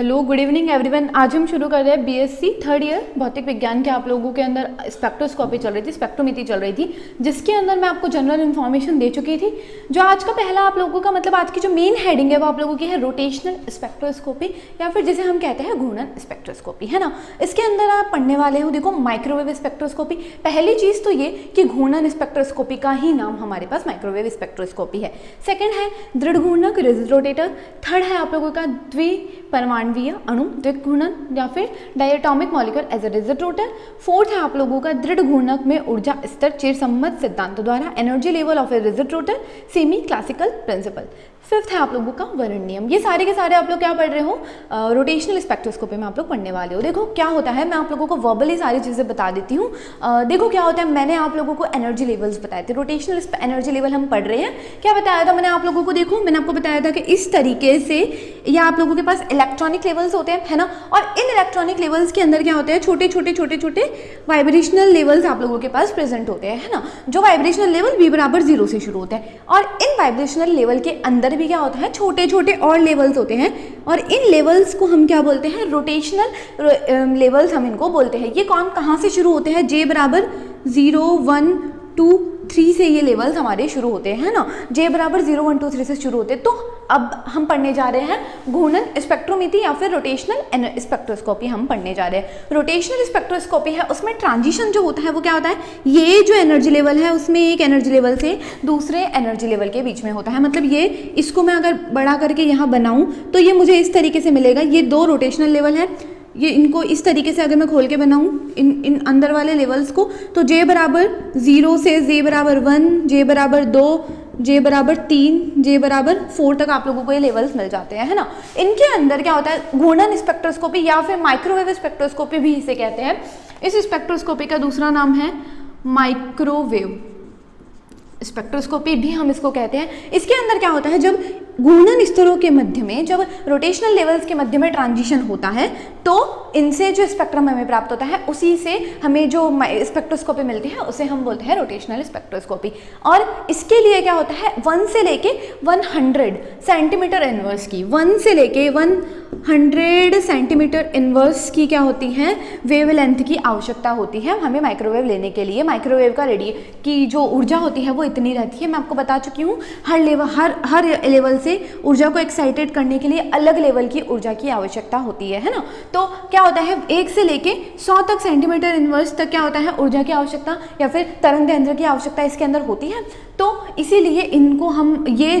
Hello good evening everyone. आज हम शुरू कर रहे हैं बीएससी थर्ड ईयर भौतिक विज्ञान के। आप लोगों के अंदर स्पेक्ट्रोस्कोपी चल रही थी, स्पेक्ट्रोमेट्री चल रही थी, जिसके अंदर मैं आपको जनरल इन्फॉर्मेशन दे चुकी थी। जो आज का पहला आप लोगों का मतलब आज की जो मेन हेडिंग है वो आप लोगों की है रोटेशनल स्पेक्ट्रोस्कोपी, या फिर जिसे हम कहते हैं घूर्णन स्पेक्ट्रोस्कोपी, है ना। इसके अंदर आप पढ़ने वाले हो, देखो माइक्रोवेव स्पेक्ट्रोस्कोपी। पहली चीज़ तो ये कि घूर्णन स्पेक्ट्रोस्कोपी का ही नाम हमारे पास माइक्रोवेव स्पेक्ट्रोस्कोपी है। सेकेंड है दृढ़ घूर्णक रिजिड रोटेटर। थर्ड है आप लोगों का द्विपरमाणवीय अणु द्विक घूर्णन या फिर diatomic molecule as a rigid rotor. Fourth है आप लोगों का दृढ़ घूर्णक में ऊर्जा स्तर चिरसम्मत सिद्धांत द्वारा energy level of a rigid rotor semi classical principle. Fifth है आप लोगों का वर्ण नियम। ये सारे के सारे आप लोग क्या पढ़ रहे हो, रोटेशनल स्पेक्ट्रोस्कोपी में आप लोग पढ़ने वाले हो। देखो क्या होता है, मैं आप लोगों को वर्बली सारी चीज़ें बता देती हूँ। देखो क्या होता है, मैंने आप लोगों को एनर्जी लेवल्स बताए थे। रोटेशनल एनर्जी लेवल हम पढ़ रहे हैं। क्या बताया था मैंने आप लोगों को, देखो मैंने आपको बताया था कि इस तरीके से या आप लोगों के पास इलेक्ट्रॉनिक लेवल्स होते हैं, है ना। और इन इलेक्ट्रॉनिक लेवल्स के अंदर क्या होते हैं, छोटे छोटे छोटे छोटे वाइब्रेशनल लेवल्स आप लोगों के पास प्रेजेंट होते हैं, है ना। जो वाइब्रेशनल लेवल v बराबर 0 से शुरू होते हैं, और इन वाइब्रेशनल लेवल के अंदर भी क्या होता है, छोटे छोटे और लेवल्स होते हैं, और इन लेवल्स को हम क्या बोलते हैं, रोटेशनल लेवल्स हम इनको बोलते हैं। ये कहाँ से शुरू होते हैं, j बराबर 0 1 2 3 से ये लेवल्स हमारे शुरू होते हैं, है ना। j बराबर 0 1 2 3 से शुरू होते हैं। तो अब हम पढ़ने जा रहे हैं घूर्णन स्पेक्ट्रोमेट्री या फिर रोटेशनल स्पेक्ट्रोस्कोपी हम पढ़ने जा रहे हैं। रोटेशनल स्पेक्ट्रोस्कोपी है, उसमें ट्रांजिशन जो होता है वो क्या होता है, ये जो एनर्जी लेवल है उसमें एक एनर्जी लेवल से दूसरे एनर्जी लेवल के बीच में होता है। मतलब ये इसको मैं अगर बड़ा करके यहाँ बनाऊँ तो ये मुझे इस तरीके से मिलेगा। ये दो रोटेशनल लेवल है, ये इनको इस तरीके से अगर मैं खोल के बनाऊँ इन अंदर वाले लेवल्स को, तो j बराबर 0 से j बराबर 1, j बराबर 2, j बराबर 3, j बराबर 4 तक आप लोगों को ये लेवल्स मिल जाते हैं, है ना। इनके अंदर क्या होता है, घूर्णन स्पेक्ट्रोस्कोपी या फिर माइक्रोवेव स्पेक्ट्रोस्कोपी भी इसे कहते हैं। इस स्पेक्ट्रोस्कोपी का दूसरा नाम है माइक्रोवेव स्पेक्ट्रोस्कोपी भी हम इसको कहते हैं। इसके अंदर क्या होता है, जब घूर्णन स्तरों के मध्य में, जब रोटेशनल लेवल्स के मध्य में ट्रांजिशन होता है, तो इनसे जो स्पेक्ट्रम हमें प्राप्त होता है उसी से हमें जो स्पेक्ट्रोस्कोपी मिलती है उसे हम बोलते हैं रोटेशनल स्पेक्ट्रोस्कोपी। और इसके लिए क्या होता है, 1 से लेके 100 सेंटीमीटर इनवर्स की, 1 से लेके 100 सेंटीमीटर इनवर्स की क्या होती है, वेवलेंथ की आवश्यकता होती है हमें माइक्रोवेव लेने के लिए। माइक्रोवेव का की जो ऊर्जा होती है वो इतनी रहती है, मैं आपको बता चुकी हूँ। हर लेवल से ऊर्जा को एक्साइटेड करने के लिए अलग लेवल की ऊर्जा की आवश्यकता होती है ना। तो क्या होता है, 1 से लेके 100 तक सेंटीमीटर इनवर्स तक क्या होता है, ऊर्जा की आवश्यकता या फिर तरंग दैर्ध्य की आवश्यकता इसके अंदर होती है। तो इसीलिए इनको हम ये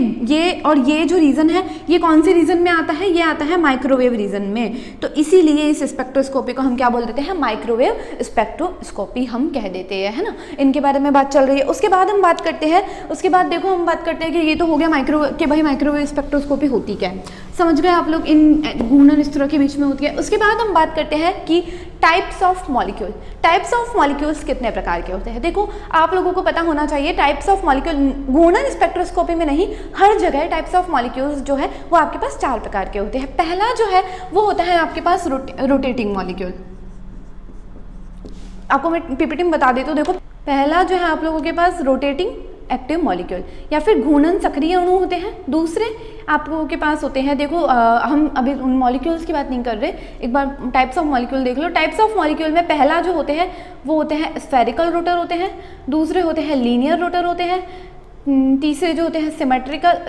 जो रीजन है, ये कौन से रीजन में आता है, ये आता है माइक्रोवेव रीजन में। तो इसीलिए इस स्पेक्ट्रोस्कोपी को हम क्या बोल देते हैं, माइक्रोवेव स्पेक्ट्रोस्कोपी हम कह देते हैं, है ना। इनके बारे में बात चल रही है। उसके बाद हम बात करते हैं, उसके बाद देखो हम बात करते हैं कि ये तो हो गया माइक्रोवेव के, भाई माइक्रोवेव स्पेक्ट्रोस्कोपी होती क्या है, समझ गए आप लोग, इन घूर्णन स्तरों के बीच में होती है। उसके बाद हम बात करते हैं कि types of molecule. Types of molecules कितने प्रकार के होते हैं, देखो आप लोगों को पता होना चाहिए। टाइप्स ऑफ मॉलिक्यूल घूर्णन स्पेक्ट्रोस्कोपी में नहीं, हर जगह टाइप्स ऑफ मॉलिक्यूल्स जो है वो आपके पास 4 प्रकार के होते हैं। पहला जो है वो होता है आपके पास रोटेटिंग मॉलिक्यूल। आपको मैं पीपीटी में बता देती हूँ। देखो पहला जो है आप लोगों के पास रोटेटिंग एक्टिव मॉलिक्यूल या फिर घूर्णन सक्रिय अणु होते हैं। दूसरे आप लोगों के पास होते हैं, देखो हम अभी उन मॉलिक्यूल्स की बात नहीं कर रहे, एक बार टाइप्स ऑफ मॉलिक्यूल देख लो। टाइप्स ऑफ मॉलिक्यूल में पहला जो होते हैं वो होते हैं स्फेरिकल रोटर होते हैं, दूसरे होते हैं लीनियर रोटर होते हैं, तीसरे जो होते हैं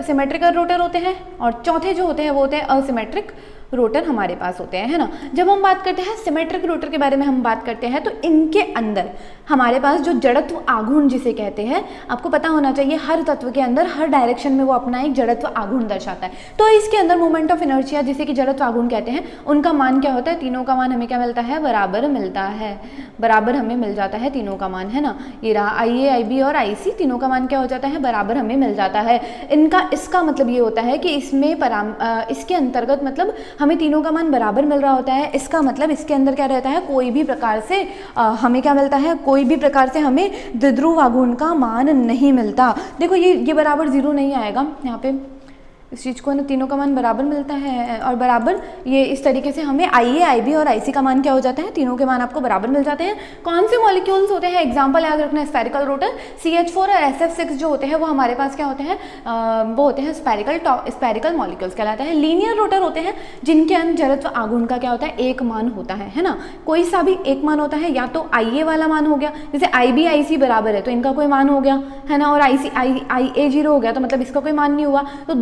सिमेट्रिकल रोटर होते हैं, और चौथे जो होते हैं वो होते हैं असिमेट्रिक रोटर हमारे पास होते हैं, है ना। जब हम बात करते हैं सिमेट्रिक रोटर के बारे में हम बात करते हैं, तो इनके अंदर हमारे पास जो जड़त्व आघूर्ण जिसे कहते हैं, आपको पता होना चाहिए हर तत्व के अंदर हर डायरेक्शन में वो अपना एक जड़त्व आघूर्ण दर्शाता है। तो इसके अंदर मोमेंट ऑफ इनर्शिया जिसे कि जड़त्व आघूर्ण कहते हैं, उनका मान क्या होता है, तीनों का मान हमें क्या मिलता है, बराबर मिलता है, बराबर हमें मिल जाता है तीनों का मान, है ना। ये रहा IA IB और IC, तीनों का मान क्या हो जाता है, बराबर हमें मिल जाता है। इसका मतलब ये होता है कि इसमें इसके अंतर्गत मतलब हमें तीनों का मान बराबर मिल रहा होता है। इसका मतलब इसके अंदर क्या रहता है, कोई भी प्रकार से हमें क्या मिलता है, कोई भी प्रकार से हमें द्विध्रुव आघूर्ण का मान नहीं मिलता। देखो ये बराबर 0 नहीं आएगा यहाँ पे, इस चीज़ को ना तीनों का मान बराबर मिलता है और बराबर ये इस तरीके से हमें IA, IB और IC का मान क्या हो जाता है, तीनों के मान आपको बराबर मिल जाते हैं। कौन से मॉलिक्यूल्स होते हैं, एग्जांपल याद रखना, स्फेरिकल रोटर, CH4 और SF6 जो होते हैं वो हमारे पास क्या होते हैं, वो होते हैं स्फेरिकल मॉलिक्यूल्स कहलाते हैं। लीनियर रोटर होते हैं जिनके अंदर जड़त्व आघूर्ण का क्या होता है, एक मान होता है ना, कोई सा भी एक मान होता है, या तो IA वाला मान हो गया, जैसे IB IC बराबर है तो इनका कोई मान हो गया है ना, और IA 0 हो गया तो मतलब इसका कोई मान नहीं हुआ, तो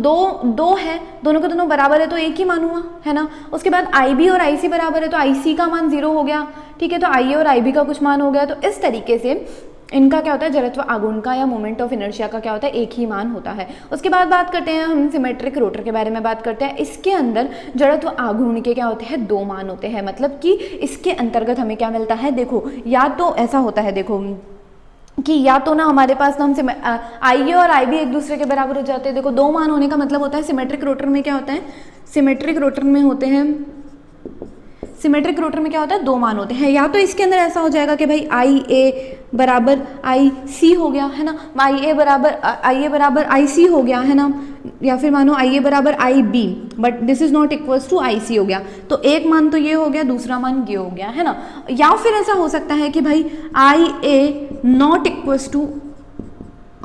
दो है, दोनों के दोनों बराबर है तो एक ही मान हुआ है ना। उसके बाद IB और IC बराबर है तो IC का मान 0 हो गया, ठीक है, तो IA और IB का कुछ मान हो गया। तो इस तरीके से इनका क्या होता है, जड़त्व आघूर्ण का या मोमेंट ऑफ इनर्शिया का क्या होता है, एक ही मान होता है। उसके बाद बात करते हैं हम सिमेट्रिक रोटर के बारे में बात करते हैं। इसके अंदर जड़त्व आघूर्ण के क्या होते हैं, 2 मान होते हैं, मतलब कि इसके अंतर्गत हमें क्या मिलता है, देखो या तो ऐसा होता है, देखो कि या तो ना हमारे पास ना हम IA और IB एक दूसरे के बराबर हो जाते हैं। देखो 2 मान होने का मतलब होता है, सिमेट्रिक रोटर में क्या होता है, सिमेट्रिक रोटर में होते हैं, सिमेट्रिक रोटर में क्या होता है, 2 मान होते हैं। या तो इसके अंदर ऐसा हो जाएगा कि भाई IA बराबर IC हो गया है ना, IA बराबर IC हो गया है ना, या फिर मानो IA बराबर IB but this is not equals to IC हो गया, तो एक मान तो ये हो गया, दूसरा मान ये हो गया है ना। या फिर ऐसा हो सकता है कि भाई IA नॉट इक्वल्स टू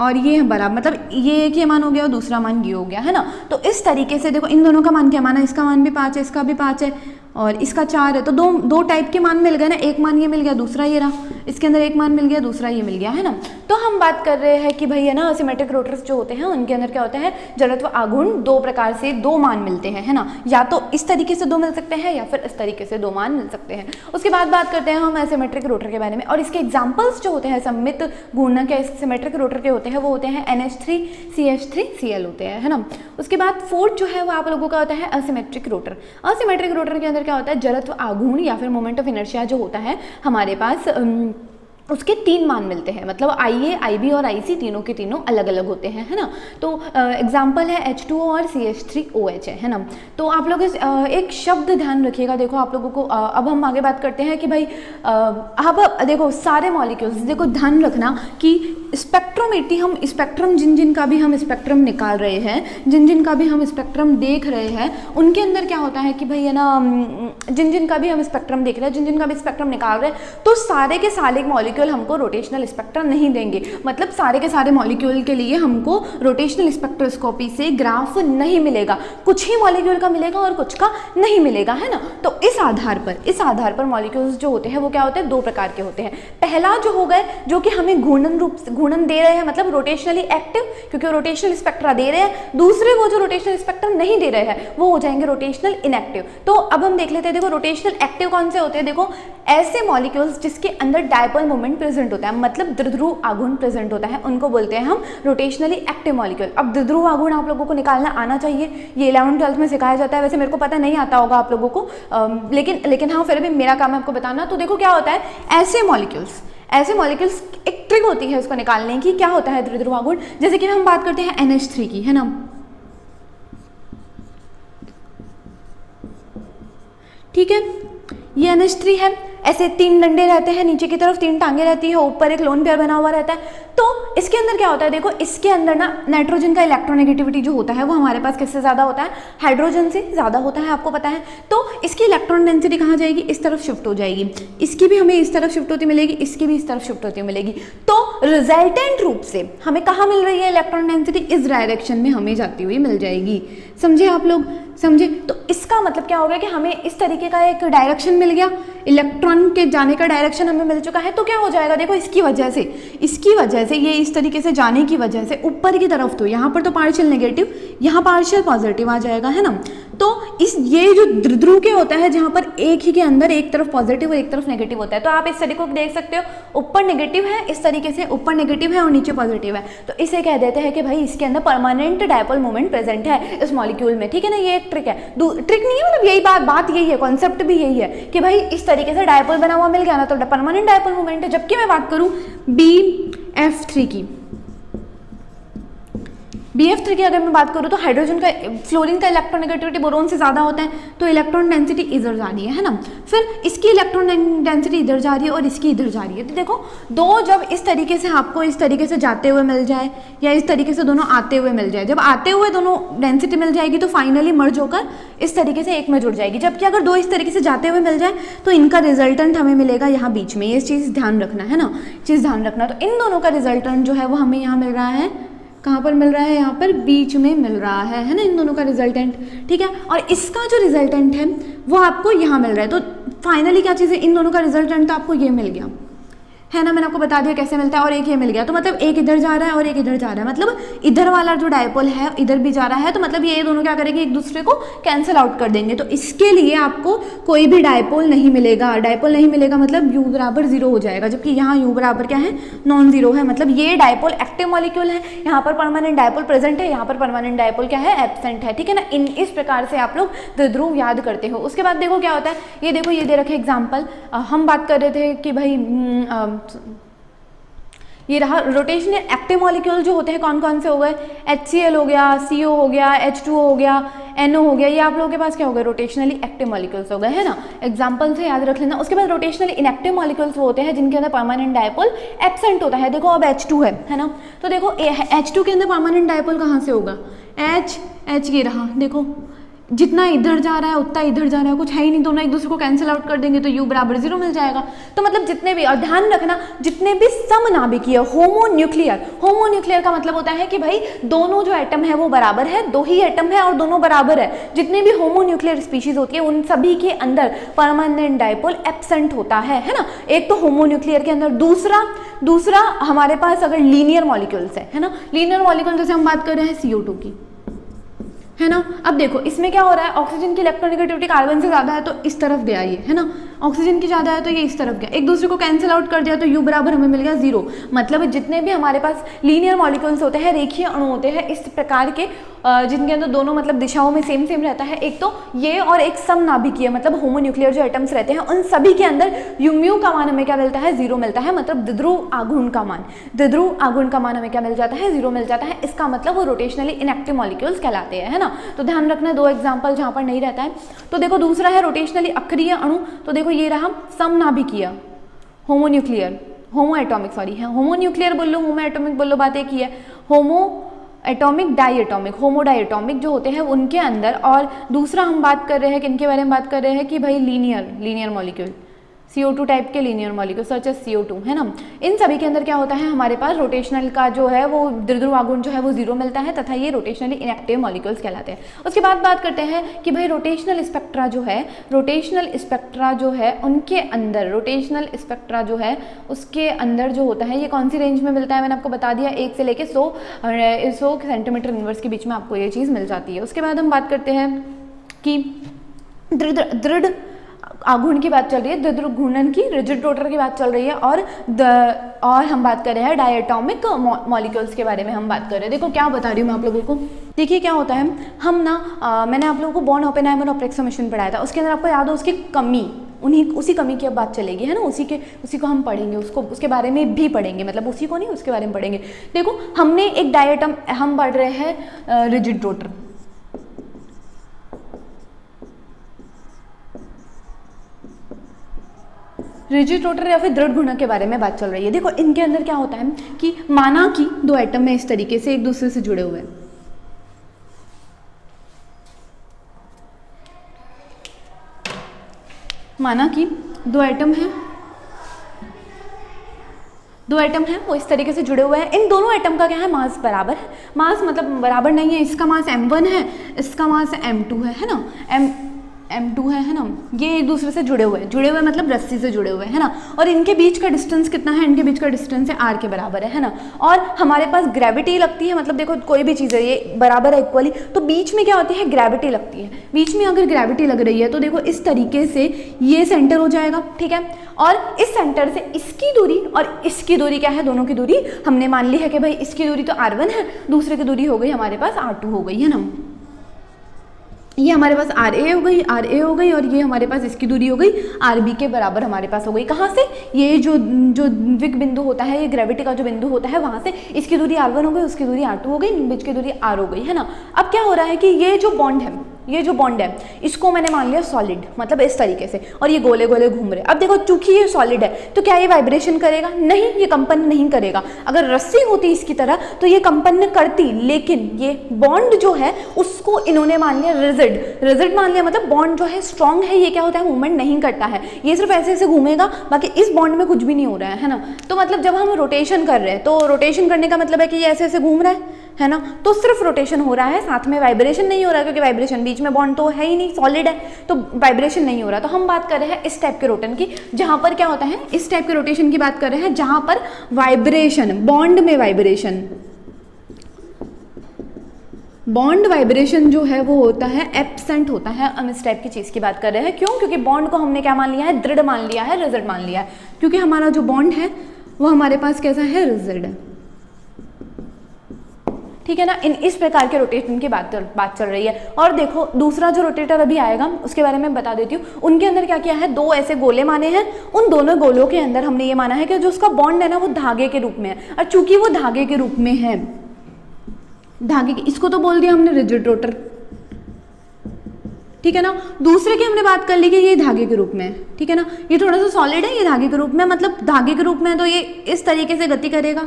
और ये बराबर, मतलब ये एक ही मान हो गया और दूसरा मान ये हो गया है ना। तो इस तरीके से देखो इन दोनों का मान क्या माना, इसका मान भी 5 है, इसका भी 5 है और इसका 4 है, तो दो टाइप के मान मिल गए ना, एक मान ये मिल गया, दूसरा ये रहा, इसके अंदर एक मान मिल गया, दूसरा ये मिल गया है ना। तो हम बात कर रहे हैं कि भाई है ना, सिमेट्रिक रोटर्स जो होते हैं उनके अंदर क्या होता है, जड़त्व आघूर्ण 2 प्रकार से 2 मान मिलते हैं है ना, या तो इस तरीके से 2 मिल सकते हैं या फिर इस तरीके से 2 मान मिल सकते हैं। उसके बाद बात करते हैं हम एसिमेट्रिक रोटर के बारे में, और इसके एग्जाम्पल्स जो होते हैं सममित घूर्णक के सिमेट्रिक रोटर के होते हैं वो होते हैं NH3 CH3 Cl होते हैं है ना। उसके बाद फोर्थ जो है वो आप लोगों का होता है असिमेट्रिक रोटर। असिमेट्रिक रोटर के अंदर क्या होता है, जड़त्व आघूर्ण या फिर मोमेंट ऑफ इनर्शिया जो होता है हमारे पास उसके 3 मान मिलते हैं, मतलब IA, IB और IC तीनों के तीनों अलग अलग होते हैं है ना। तो एग्जाम्पल है H2O और CH3OH है ना। तो आप लोग एक शब्द ध्यान रखिएगा, देखो आप लोगों को अब हम आगे बात करते हैं कि भाई अब देखो सारे मॉलिक्यूल्स, देखो ध्यान रखना कि स्पेक्ट्रोमेट्री, हम स्पेक्ट्रम जिन का भी हम स्पेक्ट्रम निकाल रहे हैं, जिन का भी हम स्पेक्ट्रम देख रहे हैं, उनके अंदर क्या होता है कि भाई है ना, जिन का भी हम स्पेक्ट्रम देख रहे हैं, जिन का भी स्पेक्ट्रम निकाल रहे हैं, तो सारे के सारे मॉलिक्यूल हमको रोटेशनल स्पेक्ट्रा नहीं देंगे, मतलब सारे के सारे मॉलिक्यूल के लिए हमको रोटेशनल स्पेक्ट्रोस्कोपी से ग्राफ नहीं मिलेगा, कुछ ही मॉलिक्यूल का मिलेगा और कुछ का नहीं मिलेगा है ना। तो इस आधार पर मॉलिक्यूल्स जो होते हैं वो क्या होते हैं, 2 प्रकार के होते हैं। पहला जो हो गए जो कि हमें घूर्णन दे रहे हैं, मतलब रोटेशनली एक्टिव, क्योंकि रोटेशनल स्पेक्ट्रा दे रहे हैं। दूसरे वो जो रोटेशनल स्पेक्ट्रम नहीं दे रहे हैं वो हो जाएंगे रोटेशनल इनएक्टिव। तो अब हम देख लेते हैं, देखो रोटेशनल एक्टिव कौन से होते हैं, देखो ऐसे मॉलिक्यूल्स जिसके अंदर डायपोल मोमेंट प्रेजेंट होता है, मतलब द्विध्रुव आघूर्ण प्रेजेंट होता है, उनको बोलते हैं हम रोटेशनली एक्टिव मॉलिक्यूल। अब द्विध्रुव आघूर्ण आप लोगों को निकालना आना चाहिए, ये 11th-12th में सिखाया जाता है, वैसे मेरे को पता नहीं आता होगा आप लोगों को, लेकिन हाँ फिर भी मेरा काम है आपको बताना। तो देखो क्या होता है, ऐसे मॉलिक्यूल्स एक ट्रिक होती है उसको निकालने की, क्या होता है द्विध्रुव आघूर्ण। जैसे कि हम बात करते हैं NH3 की है ना, ठीक है, ये NH3 है, ऐसे 3 डंडे रहते हैं, नीचे की तरफ 3 टांगे रहती है, ऊपर एक लोन पेयर बना हुआ रहता है। तो इसके अंदर क्या होता है, देखो इसके अंदर ना नाइट्रोजन का इलेक्ट्रोनेगेटिविटी जो होता है वो हमारे पास किससे ज़्यादा होता है, हाइड्रोजन से ज़्यादा होता है, आपको पता है। तो इसकी इलेक्ट्रॉन डेंसिटी कहाँ जाएगी, इस तरफ शिफ्ट हो जाएगी, इसकी भी हमें इस तरफ शिफ्ट होती मिलेगी, इसकी भी इस तरफ शिफ्ट होती मिलेगी। तो रिजल्टेंट रूप से हमें कहाँ मिल रही है इलेक्ट्रॉन डेंसिटी, इस डायरेक्शन में हमें जाती हुई मिल जाएगी। समझे आप लोग, समझे। तो इसका मतलब क्या हो गया कि हमें इस तरीके का एक डायरेक्शन मिल गया, इलेक्ट्रॉन के जाने का डायरेक्शन हमें मिल चुका है। तो क्या हो जाएगा, देखो इसकी वजह से ये इस तरीके से जाने की वजह से ऊपर की तरफ, तो यहाँ पर तो पार्शियल नेगेटिव, यहाँ पार्शियल पॉजिटिव आ जाएगा है ना। तो ये जो द्विध्रुव के होता है जहाँ पर एक ही के अंदर एक तरफ पॉजिटिव और एक तरफ नेगेटिव होता है, तो आप इस तरीके को देख सकते हो, ऊपर नेगेटिव है, इस तरीके से ऊपर नेगेटिव है और नीचे पॉजिटिव है, तो इसे कह देते हैं कि भाई इसके अंदर परमानेंट डायपोल मोमेंट प्रेजेंट है इस मॉलिक्यूल में, ठीक है ना। ये एक ट्रिक है, ट्रिक नहीं है, मतलब यही बात यही है, कॉन्सेप्ट भी यही है कि भाई इस तरीके से डायपोल बना हुआ मिल गया ना, तो परमानेंट डायपोल मोमेंट है। जबकि मैं बात करूं BF3 की, BF3 की अगर मैं बात करूँ तो हाइड्रोजन का, फ्लोरीन का इलेक्ट्रोनेगेटिविटी बोरोन से ज़्यादा होता है, तो इलेक्ट्रॉन डेंसिटी इधर जा रही है ना। फिर इसकी इलेक्ट्रॉन डेंसिटी इधर जा रही है और इसकी इधर जा रही है। तो देखो दो जब इस तरीके से आपको इस तरीके से जाते हुए मिल जाए या इस तरीके से दोनों आते हुए मिल जाए, जब आते हुए दोनों डेंसिटी मिल जाएगी तो फाइनली मर्ज होकर इस तरीके से एक में जुड़ जाएगी। जबकि अगर दो इस तरीके से जाते हुए मिल जाए तो इनका रिजल्टेंट हमें मिलेगा यहाँ बीच में। ये चीज़ ध्यान रखना है ना, चीज़ ध्यान रखना। तो इन दोनों का रिजल्टेंट जो है वो हमें यहाँ मिल रहा है, कहाँ पर मिल रहा है, यहाँ पर बीच में मिल रहा है ना, इन दोनों का रिजल्टेंट, ठीक है। और इसका जो रिजल्टेंट है वो आपको यहाँ मिल रहा है। तो फाइनली क्या चीज़ है, इन दोनों का रिजल्टेंट तो आपको ये मिल गया है ना, मैंने आपको बता दिया कैसे मिलता है, और एक ये मिल गया। तो मतलब एक इधर जा रहा है और एक इधर जा रहा है, मतलब इधर वाला जो डायपोल है इधर भी जा रहा है, तो मतलब ये दोनों क्या करेंगे, एक दूसरे को कैंसिल आउट कर देंगे। तो इसके लिए आपको कोई भी डायपोल नहीं मिलेगा। डायपोल नहीं मिलेगा मतलब u बराबर 0 हो जाएगा, जबकि यहाँ u बराबर क्या है, नॉन जीरो है। मतलब ये डायपोल एक्टिव मॉलिक्यूल है, यहाँ पर परमानेंट डायपोल प्रेजेंट है, यहाँ पर परमानेंट डायपोल क्या है, एब्सेंट है, ठीक है ना। इस प्रकार से आप लोग द्विध्रुव याद करते हो। उसके बाद देखो क्या होता है, ये देखो ये दे रखे एग्जाम्पल, हम बात कर रहे थे कि भाई ये रहा रोटेशनल एक्टिव मॉलिक्यूल जो होते हैं कौन कौन से हो गए, HCl हो गया, CO हो गया, H2O हो गया, NO हो गया, ये आप लोगों के पास क्या हो गए, रोटेशनली एक्टिव मॉलिक्यूल्स हो गए, है ना। एग्जांपल से याद रख लेना। उसके बाद रोटेशनली इनएक्टिव मॉलिक्यूल्स वो होते हैं जिनके अंदर परमानेंट डायपोल एब्सेंट होता है। देखो अब H2 है ना, तो देखो H2 के अंदर परमानेंट डायपोल कहाँ से होगा, H ये रहा, देखो जितना इधर जा रहा है उतना इधर जा रहा है, कुछ है ही नहीं, दोनों एक दूसरे को कैंसिल आउट कर देंगे तो u बराबर 0 मिल जाएगा। तो मतलब जितने भी, और ध्यान रखना जितने भी समनाभिकीय होमोन्यूक्लियर का मतलब होता है कि भाई दोनों जो एटम है वो बराबर है, दो ही एटम है और दोनों बराबर है। जितने भी होमोन्यूक्लियर स्पीशीज होती है उन सभी के अंदर परमानेंट डायपोल एब्सेंट होता है ना। एक तो होमोन्यूक्लियर के अंदर, दूसरा हमारे पास अगर लीनियर मॉलिक्यूल्स है ना, लीनियर मॉलिक्यूल जैसे हम बात कर रहे हैं CO2 की, है ना। अब देखो इसमें क्या हो रहा है, ऑक्सीजन की इलेक्ट्रोनेगेटिविटी कार्बन से ज़्यादा है तो इस तरफ गया ये, है ना, ऑक्सीजन की ज़्यादा है तो ये इस तरफ गया, एक दूसरे को कैंसिल आउट कर दिया तो u बराबर हमें मिल गया 0। मतलब जितने भी हमारे पास लीनियर मॉलिक्यूल्स होते हैं, रेखीय अणु होते हैं इस प्रकार के, जिनके अंदर दोनों मतलब दिशाओं में सेम रहता है, एक तो ये और एक समनाभिकीय मतलब होमोन्यूक्लियर जो एटम्स रहते हैं उन सभी के अंदर म्यू का मान हमें क्या मिलता है, 0 मिलता है। मतलब द्विध्रुव आघूर्ण का मान हमें क्या मिल जाता है, 0 मिल जाता है। इसका मतलब वो रोटेशनली इनएक्टिव मॉलिक्यूल्स कहलाते हैं, है ना। तो ध्यान रखना, दो एग्जाम्पल जहाँ पर नहीं रहता है। तो देखो दूसरा है रोटेशनली अक्रिय अणु, तो देखो ये रहा समनाभिकीय, होमोन्यूक्लियर बोल लो, होमो एटॉमिक बोल लो, बात एक ही है। होमोएटॉमिक डाइएटॉमिक जो होते हैं उनके अंदर, और दूसरा हम बात कर रहे हैं किनके बारे में बात कर रहे हैं कि भाई लीनियर मॉलिक्यूल, CO2 टाइप के linear molecule such as CO2, है ना। इन सभी के अंदर क्या होता है, हमारे पास रोटेशनल का जो है वो द्विध्रुव आघूर्ण जो है वो 0 मिलता है, तथा ये रोटेशनली इनएक्टिव मॉलिक्यूल्स कहलाते हैं। उसके बाद बात करते हैं कि भाई रोटेशनल स्पेक्ट्रा जो है उनके अंदर, रोटेशनल स्पेक्ट्रा जो है उसके अंदर जो होता है ये कौन सी रेंज में मिलता है, मैंने आपको बता दिया 1 से लेके 100 सेंटीमीटर इनवर्स के बीच में आपको ये चीज़ मिल जाती है। उसके बाद हम बात करते हैं कि दृढ़ आघूर्ण की बात चल रही है, द्विध्रुव घूर्णन की, रिजिड रोटर की बात चल रही है, और हम बात कर रहे हैं डायटॉमिक मॉलिक्यूल्स के बारे में हम बात कर रहे हैं। देखो क्या बता रही हूँ मैं आप लोगों को, देखिए क्या होता है, हम ना मैंने आप लोगों को बॉर्न ओपेनहाइमर अप्रोक्सीमेशन पढ़ाया था, उसके अंदर आपको याद हो उसकी कमी, उसी कमी की अब बात चलेगी, है ना। उसी को हम पढ़ेंगे, उसके बारे में भी पढ़ेंगे, मतलब उसी को नहीं उसके बारे में पढ़ेंगे। देखो हमने एक डायटम, हम पढ़ रहे हैं रिजिड रोटर, रिजिड रोटर या फिर दृढ़ घूर्णक के बारे में बात चल रही है। देखो इनके अंदर क्या होता है कि माना कि दो एटम में इस तरीके से एक दूसरे से जुड़े हुए हैं, माना कि दो एटम है वो इस तरीके से जुड़े हुए हैं। इन दोनों एटम का क्या है, मास बराबर है। मास मतलब बराबर नहीं है, इसका मास m1 है, इसका मास m2 है ना, m2 है ना। ये एक दूसरे से जुड़े हुए मतलब रस्सी से जुड़े हुए हैं ना। और इनके बीच का डिस्टेंस कितना है, इनके बीच का डिस्टेंस है r के बराबर है ना। और हमारे पास ग्रेविटी लगती है, मतलब देखो कोई भी चीज़ है ये बराबर है इक्वली, तो बीच में क्या होती है, ग्रेविटी लगती है। बीच में अगर ग्रेविटी लग रही है तो देखो इस तरीके से ये सेंटर हो जाएगा, ठीक है। और इस सेंटर से इसकी दूरी और इसकी दूरी क्या है, दोनों की दूरी हमने मान ली है कि भाई इसकी दूरी तो r1 है, दूसरे की दूरी हो गई हमारे पास r2 हो गई, है ना। ये हमारे पास आर ए हो गई, आर ए हो गई, और ये हमारे पास इसकी दूरी हो गई आर बी के बराबर हमारे पास हो गई। कहाँ से? ये जो द्विक बिंदु होता है, ये ग्रेविटी का जो बिंदु होता है, वहाँ से इसकी दूरी R1 हो गई, उसकी दूरी R2 हो गई, बीच की दूरी R हो गई, है ना। अब क्या हो रहा है कि ये जो बॉन्ड है, ये जो बॉन्ड है, इसको मैंने मान लिया सॉलिड, मतलब इस तरीके से, और ये गोले गोले घूम रहे। अब देखो, चूंकि ये सॉलिड है तो क्या ये वाइब्रेशन करेगा? नहीं, ये कंपन नहीं करेगा। अगर रस्सी होती इसकी तरह तो ये कंपन करती, लेकिन ये बॉन्ड जो है उसको इन्होंने मान लिया रिजिड। रिजिड मान लिया मतलब बॉन्ड जो है स्ट्रॉन्ग है, ये क्या होता है, मूवमेंट नहीं करता है, ये सिर्फ ऐसे ऐसे घूमेगा, बाकी इस बॉन्ड में कुछ भी नहीं हो रहा है ना। तो मतलब जब हम रोटेशन कर रहे हैं तो रोटेशन करने का मतलब है कि ये ऐसे ऐसे घूम रहा है ना, तो सिर्फ रोटेशन हो रहा है, साथ में वाइब्रेशन नहीं हो रहा, क्योंकि वाइब्रेशन, बीच में बॉन्ड तो है ही नहीं, सॉलिड है, तो वाइब्रेशन नहीं हो रहा। तो हम बात कर रहे हैं इस टाइप के रोटेशन की, जहां पर क्या होता है, इस टाइप के रोटेशन की बात कर रहे हैं जहां पर वाइब्रेशन, बॉन्ड में वाइब्रेशन, बॉन्ड वाइब्रेशन जो है वो होता है एब्सेंट होता है। हम इस टाइप की चीज़ की बात कर रहे हैं। क्यों? क्योंकि बॉन्ड को हमने क्या मान लिया है, दृढ़ मान लिया है, रिजिड मान लिया है, क्योंकि हमारा जो बॉन्ड है वो हमारे पास कैसा है, रिजिड है, ठीक है ना। इस प्रकार के रोटेशन की बात चल रही है। और देखो, दूसरा जो रोटेटर अभी आएगा उसके बारे में बता देती हूँ। उनके अंदर क्या किया है, दो ऐसे गोले माने हैं, उन दोनों गोलों के अंदर हमने ये माना है कि जो उसका बॉन्ड है ना वो धागे के रूप में है, और चूंकि वो धागे के रूप में है, धागे के, इसको तो बोल दिया हमने रिजिड रोटर, ठीक है ना। दूसरे की हमने बात कर ली कि ये धागे के रूप में है, ठीक है ना। ये थोड़ा सा सॉलिड है, ये धागे के रूप में, मतलब धागे के रूप में है तो ये इस तरीके से गति करेगा।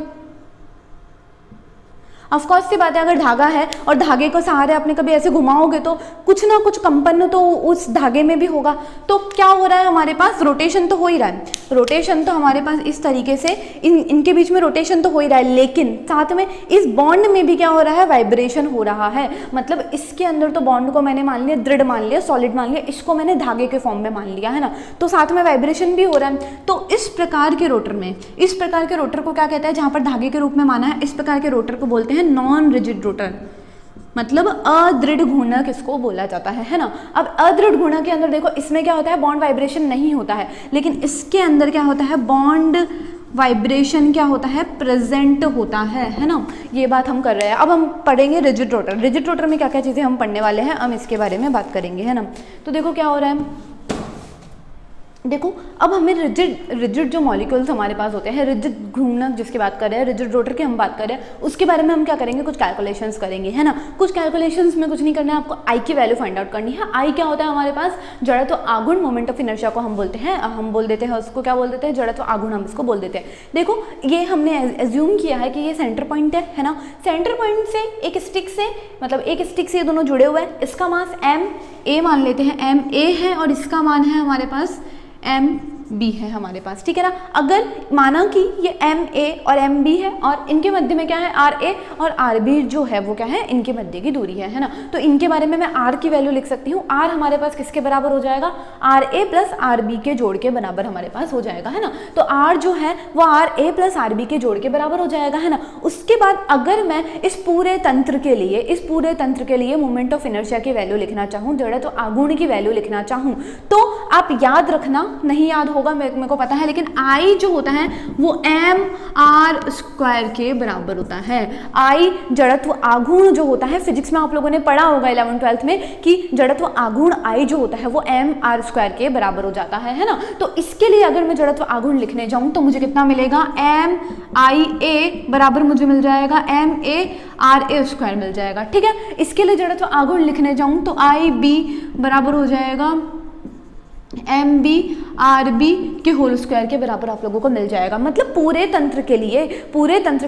ऑफकोर्स सी बात है, अगर धागा है और धागे को सहारे आपने कभी ऐसे घुमाओगे तो कुछ ना कुछ कंपन तो उस धागे में भी होगा। तो क्या हो रहा है, हमारे पास रोटेशन तो हो ही रहा है, रोटेशन तो हमारे पास इस तरीके से इनके बीच में रोटेशन तो हो ही रहा है, लेकिन साथ में इस बॉन्ड में भी क्या हो रहा है, वाइब्रेशन हो रहा है। मतलब इसके अंदर तो बॉन्ड को मैंने मान लिया दृढ़ मान लिया, सॉलिड मान लिया, इसको मैंने धागे के फॉर्म में मान लिया, है ना। तो साथ में वाइब्रेशन भी हो रहा है। तो इस प्रकार के रोटर में, इस प्रकार के रोटर को क्या कहता है, जहां पर धागे के रूप में माना है, इस प्रकार के रोटर को बोलते हैं नॉन रिजिड रोटर, मतलब अदृढ़ घूर्णक इसको बोला जाता है ना। अब अदृढ़ घूर्णक के अंदर देखो, इसमें क्या होता है, बॉन्ड वाइब्रेशन नहीं होता है, लेकिन इसके अंदर क्या होता है, बॉन्ड वाइब्रेशन क्या होता है, प्रेजेंट होता है ना। ये बात हम कर रहे हैं। अब हम पढ़ेंगे रिजिड रोटर। रिजिड रोटर में क्या क्या चीज़ें हम पढ़ने वाले हैं, हम इसके बारे में बात करेंगे, है ना। तो देखो क्या हो रहा है, देखो अब हमें रिजिड जो मॉलिक्यूल्स हमारे पास होते हैं, रिजिड घूर्णक जिसकी बात कर रहे हैं, रिजिड रोटर की हम बात कर रहे हैं, उसके बारे में हम क्या करेंगे, कुछ कैलकुलेशंस करेंगे, है ना। कुछ कैलकुलेशंस में कुछ नहीं करना है, आपको आई की वैल्यू फाइंड आउट करनी है। आई क्या होता है हमारे पास, जड़त्व आघूर्ण, मोमेंट ऑफ इनर्शिया को हम बोलते हैं, हम बोल देते हैं उसको, क्या बोल देते हैं, जड़त्व आघूर्ण हम इसको बोल देते हैं। देखो ये हमने एज्यूम किया है कि ये सेंटर पॉइंट है ना। सेंटर पॉइंट से एक स्टिक से, मतलब एक स्टिक से ये दोनों जुड़े हुए हैं, इसका मास एम ए मान लेते हैं, एम ए है, और इसका मान है हमारे पास एम बी है हमारे पास, ठीक है ना। अगर माना कि ये एम ए और एम बी है और इनके मध्य में क्या है, आर ए और आर बी जो है वो क्या है, इनके मध्य की दूरी है ना। तो इनके बारे में मैं आर की वैल्यू लिख सकती हूँ। आर हमारे पास किसके बराबर हो जाएगा, R A plus R B के जोड़ के बराबर हमारे पास हो जाएगा, है ना। तो आर जो है वो R A plus R B के जोड़ के बराबर हो जाएगा, है ना। उसके बाद अगर मैं इस पूरे तंत्र के लिए मोमेंट ऑफ इनर्शिया की वैल्यू लिखना चाहूँ, जड़त्व आघूर्ण की वैल्यू लिखना चाहूँ, तो आप याद रखना, नहीं याद होगा मेरे को पता है, लेकिन आई जो होता है वो एम आर स्क्वायर के बराबर होता है। आई जड़त्व आघूर्ण जो होता है, फिजिक्स में आप लोगों ने पढ़ा होगा 11th-12th में कि जड़त्व आघूर्ण आई जो होता है वो एम आर स्क्वायर के बराबर हो जाता है ना। तो इसके लिए अगर मैं जड़त्व आघूर्ण लिखने जाऊं तो मुझे कितना मिलेगा, एम आई ए बराबर मुझे मिल जाएगा M A R A square मिल जाएगा, ठीक है। इसके लिए जड़त्व आघूर्ण लिखने जाऊं तो आई बी बराबर हो जाएगा एम बी आर बी के होल स्क्वायर के बराबर आप लोगों को मिल जाएगा। मतलब पूरे तंत्र के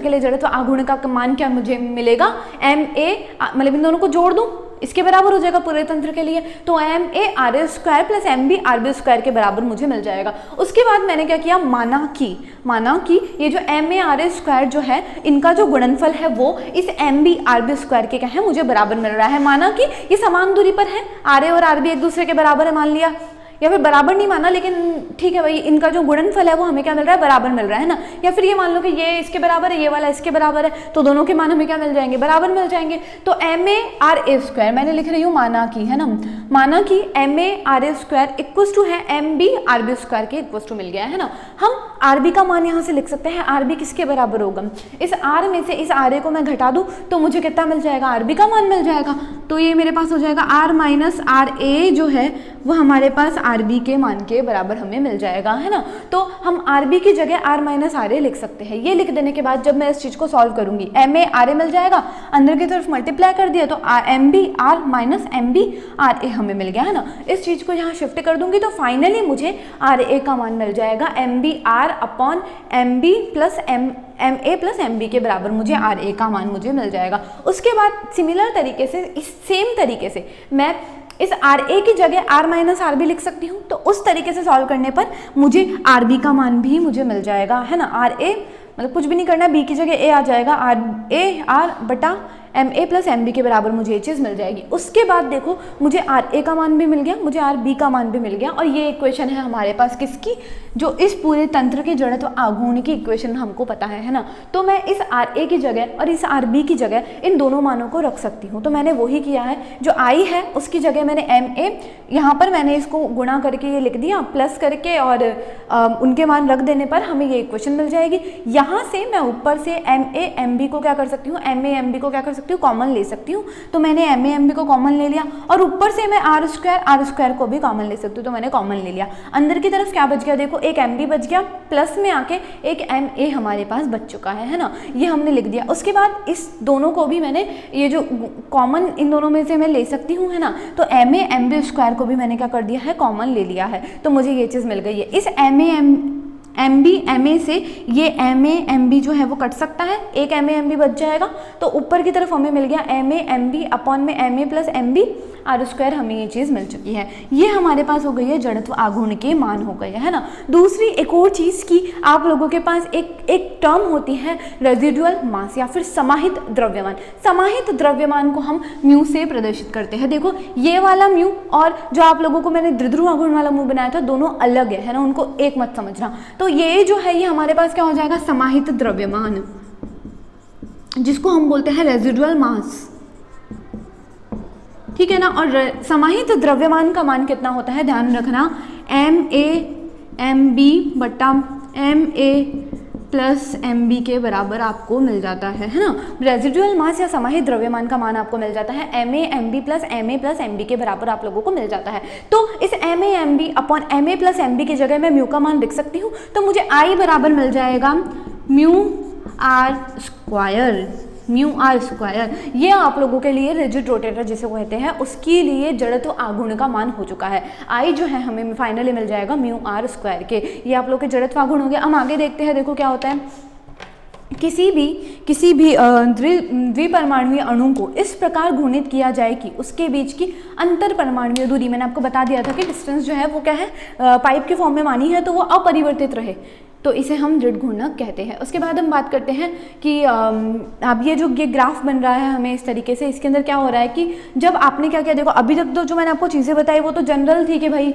लिए जड़त्व आघूर्ण का मान क्या मुझे मिलेगा, एम ए, मतलब इन दोनों को जोड़ दूं, इसके बराबर हो जाएगा पूरे तंत्र के लिए, तो M A R A square plus M B R B square के बराबर मुझे मिल जाएगा। उसके बाद मैंने क्या किया, माना कि ये जो M A R A square जो है, इनका जो गुणनफल है वो इस M B R B square के क्या है, मुझे बराबर मिल रहा है। माना कि ये समान दूरी पर है, आर ए और आर बी एक दूसरे के बराबर है मान लिया, या फिर बराबर नहीं माना, लेकिन ठीक है भाई, इनका जो गुणनफल है वो हमें क्या मिल रहा है, बराबर मिल रहा है ना। या फिर ये मान लो कि ये इसके बराबर है, ये वाला इसके बराबर है, तो दोनों के मान हमें क्या मिल जाएंगे, बराबर मिल जाएंगे। तो M A R A square मैंने लिख रही हूँ माना की, है ना, माना कि M A R A square equal to है M B R B square के इक्वल टू मिल गया है ना। हम आर बी का मान यहाँ से लिख सकते हैं, आर बी किसके बराबर होगा, इस आर में से इस आर ए को मैं घटा दूँ तो मुझे कितना मिल जाएगा, आर बी का मान मिल जाएगा। तो ये मेरे पास हो जाएगा आर माइनस आर ए जो है वो हमारे पास आर बी के मान के बराबर हमें मिल जाएगा, है ना। तो हम आर बी की जगह आर माइनस आर ए लिख सकते हैं। ये लिख देने के बाद जब मैं इस चीज़ को सॉल्व करूंगी, एम ए आर ए मिल जाएगा, अंदर की तरफ मल्टीप्लाई कर दिया तो M B R minus M B R A हमें मिल गया, है ना। इस चीज़ को यहाँ शिफ्ट कर दूंगी तो फाइनली मुझे आर ए का मान मिल जाएगा M B R upon M B plus M A plus M B के बराबर मुझे आर ए का मान मुझे मिल जाएगा। उसके बाद सिमिलर तरीके से, इस सेम तरीके से मैं इस आर ए की जगह आर माइनस आर बी लिख सकती हूँ। तो उस तरीके से सॉल्व करने पर मुझे आर बी का मान भी मुझे मिल जाएगा, है ना। आर ए मतलब कुछ भी नहीं करना है, बी की जगह ए आ जाएगा, आर ए आर बटा M A plus M B के बराबर मुझे ये चीज़ मिल जाएगी। उसके बाद देखो मुझे आर ए का मान भी मिल गया, मुझे आर बी का मान भी मिल गया, और ये इक्वेशन है हमारे पास किसकी, जो इस पूरे तंत्र के जड़त्व आघूर्ण की इक्वेशन हमको पता है ना। तो मैं इस आर ए की जगह और इस आर बी की जगह इन दोनों मानों को रख सकती हूँ। तो मैंने वही किया है, जो आई है उसकी जगह मैंने एम ए, यहाँ पर मैंने इसको गुणा करके ये लिख दिया प्लस करके, और उनके मान रख देने पर हमें ये इक्वेशन मिल जाएगी। यहाँ से मैं ऊपर से एम ए एम बी को क्या कर सकती हूँ, एम ए एम बी को क्या कर सकती हूँ, कॉमन ले सकती हूँ। तो मैंने एम ए एम बी को कॉमन ले लिया, और ऊपर से मैं आर स्क्वायर को भी कॉमन ले सकती हूँ, तो मैंने कॉमन ले लिया। अंदर की तरफ क्या बच गया, देखो एक एम बी बच गया, प्लस में आके एक एम ए हमारे पास बच चुका है ना। ये हमने लिख दिया। उसके बाद इस दोनों को भी मैंने, ये जो कॉमन इन दोनों में से मैं ले सकती हूँ, है ना। तो M A M B square को भी मैंने क्या कर दिया है, कॉमन ले लिया है, तो मुझे ये चीज़ मिल गई है। इस M A M B M A से ये एम ए एम बी जो है वो कट सकता है, एक एम ए एम बी बच जाएगा। तो ऊपर की तरफ हमें मिल गया M A M B upon में M A plus M B R square, हमें ये चीज़ मिल चुकी है। ये हमारे पास हो गई है जड़त्व आघूर्ण के मान हो गए, है ना। दूसरी एक और चीज़ की आप लोगों के पास एक टर्म होती है रेजिडुअल मास या फिर समाहित द्रव्यमान। समाहित द्रव्यमान को हम म्यू से प्रदर्शित करते हैं। देखो ये वाला म्यू और जो आप लोगों को मैंने द्विध्रुव आघूर्ण वाला म्यू बनाया था, दोनों अलग है ना, उनको एक मत समझना। तो ये जो है ये हमारे पास क्या हो जाएगा, समाहित द्रव्यमान, जिसको हम बोलते हैं रेजिडुअल मास, ठीक है ना। और समाहित द्रव्यमान का मान कितना होता है, ध्यान रखना, एम ए एम बी बटा M A plus M B के बराबर आपको मिल जाता है ना। रेजिडुअल मास या समाहित द्रव्यमान का मान आपको मिल जाता है M A M B plus M B के बराबर आप लोगों को मिल जाता है। तो इस M A M B upon M A plus M B की जगह मैं म्यू का मान लिख सकती हूँ। तो मुझे आई बराबर मिल जाएगा mu R square, mu R square. ये आप लोगों के लिए रिजिड रोटेटर जिसे कहते हैं उसके लिए जड़त्व आघूर्ण का मान हो चुका है। आई जो है हमें फाइनली मिल जाएगा म्यू आर स्क्वायर के। ये आप लोग के जड़त्व आघूर्ण हो गया। हम आगे देखते हैं, देखो क्या होता है। किसी भी द्विपरमाणुवीय अणु को इस प्रकार घूर्णित किया जाए कि उसके बीच की अंतर परमाणुवीय दूरी, मैंने आपको बता दिया था कि डिस्टेंस जो है वो क्या है, पाइप के फॉर्म में मानी है, तो वो अपरिवर्तित रहे, तो इसे हम दृढ़ घूर्णक कहते हैं। उसके बाद हम बात करते हैं कि अब ये जो ये ग्राफ बन रहा है हमें इस तरीके से, इसके अंदर क्या हो रहा है कि जब आपने क्या किया, देखो अभी तक तो जो मैंने आपको चीज़ें बताई वो तो जनरल थी कि भाई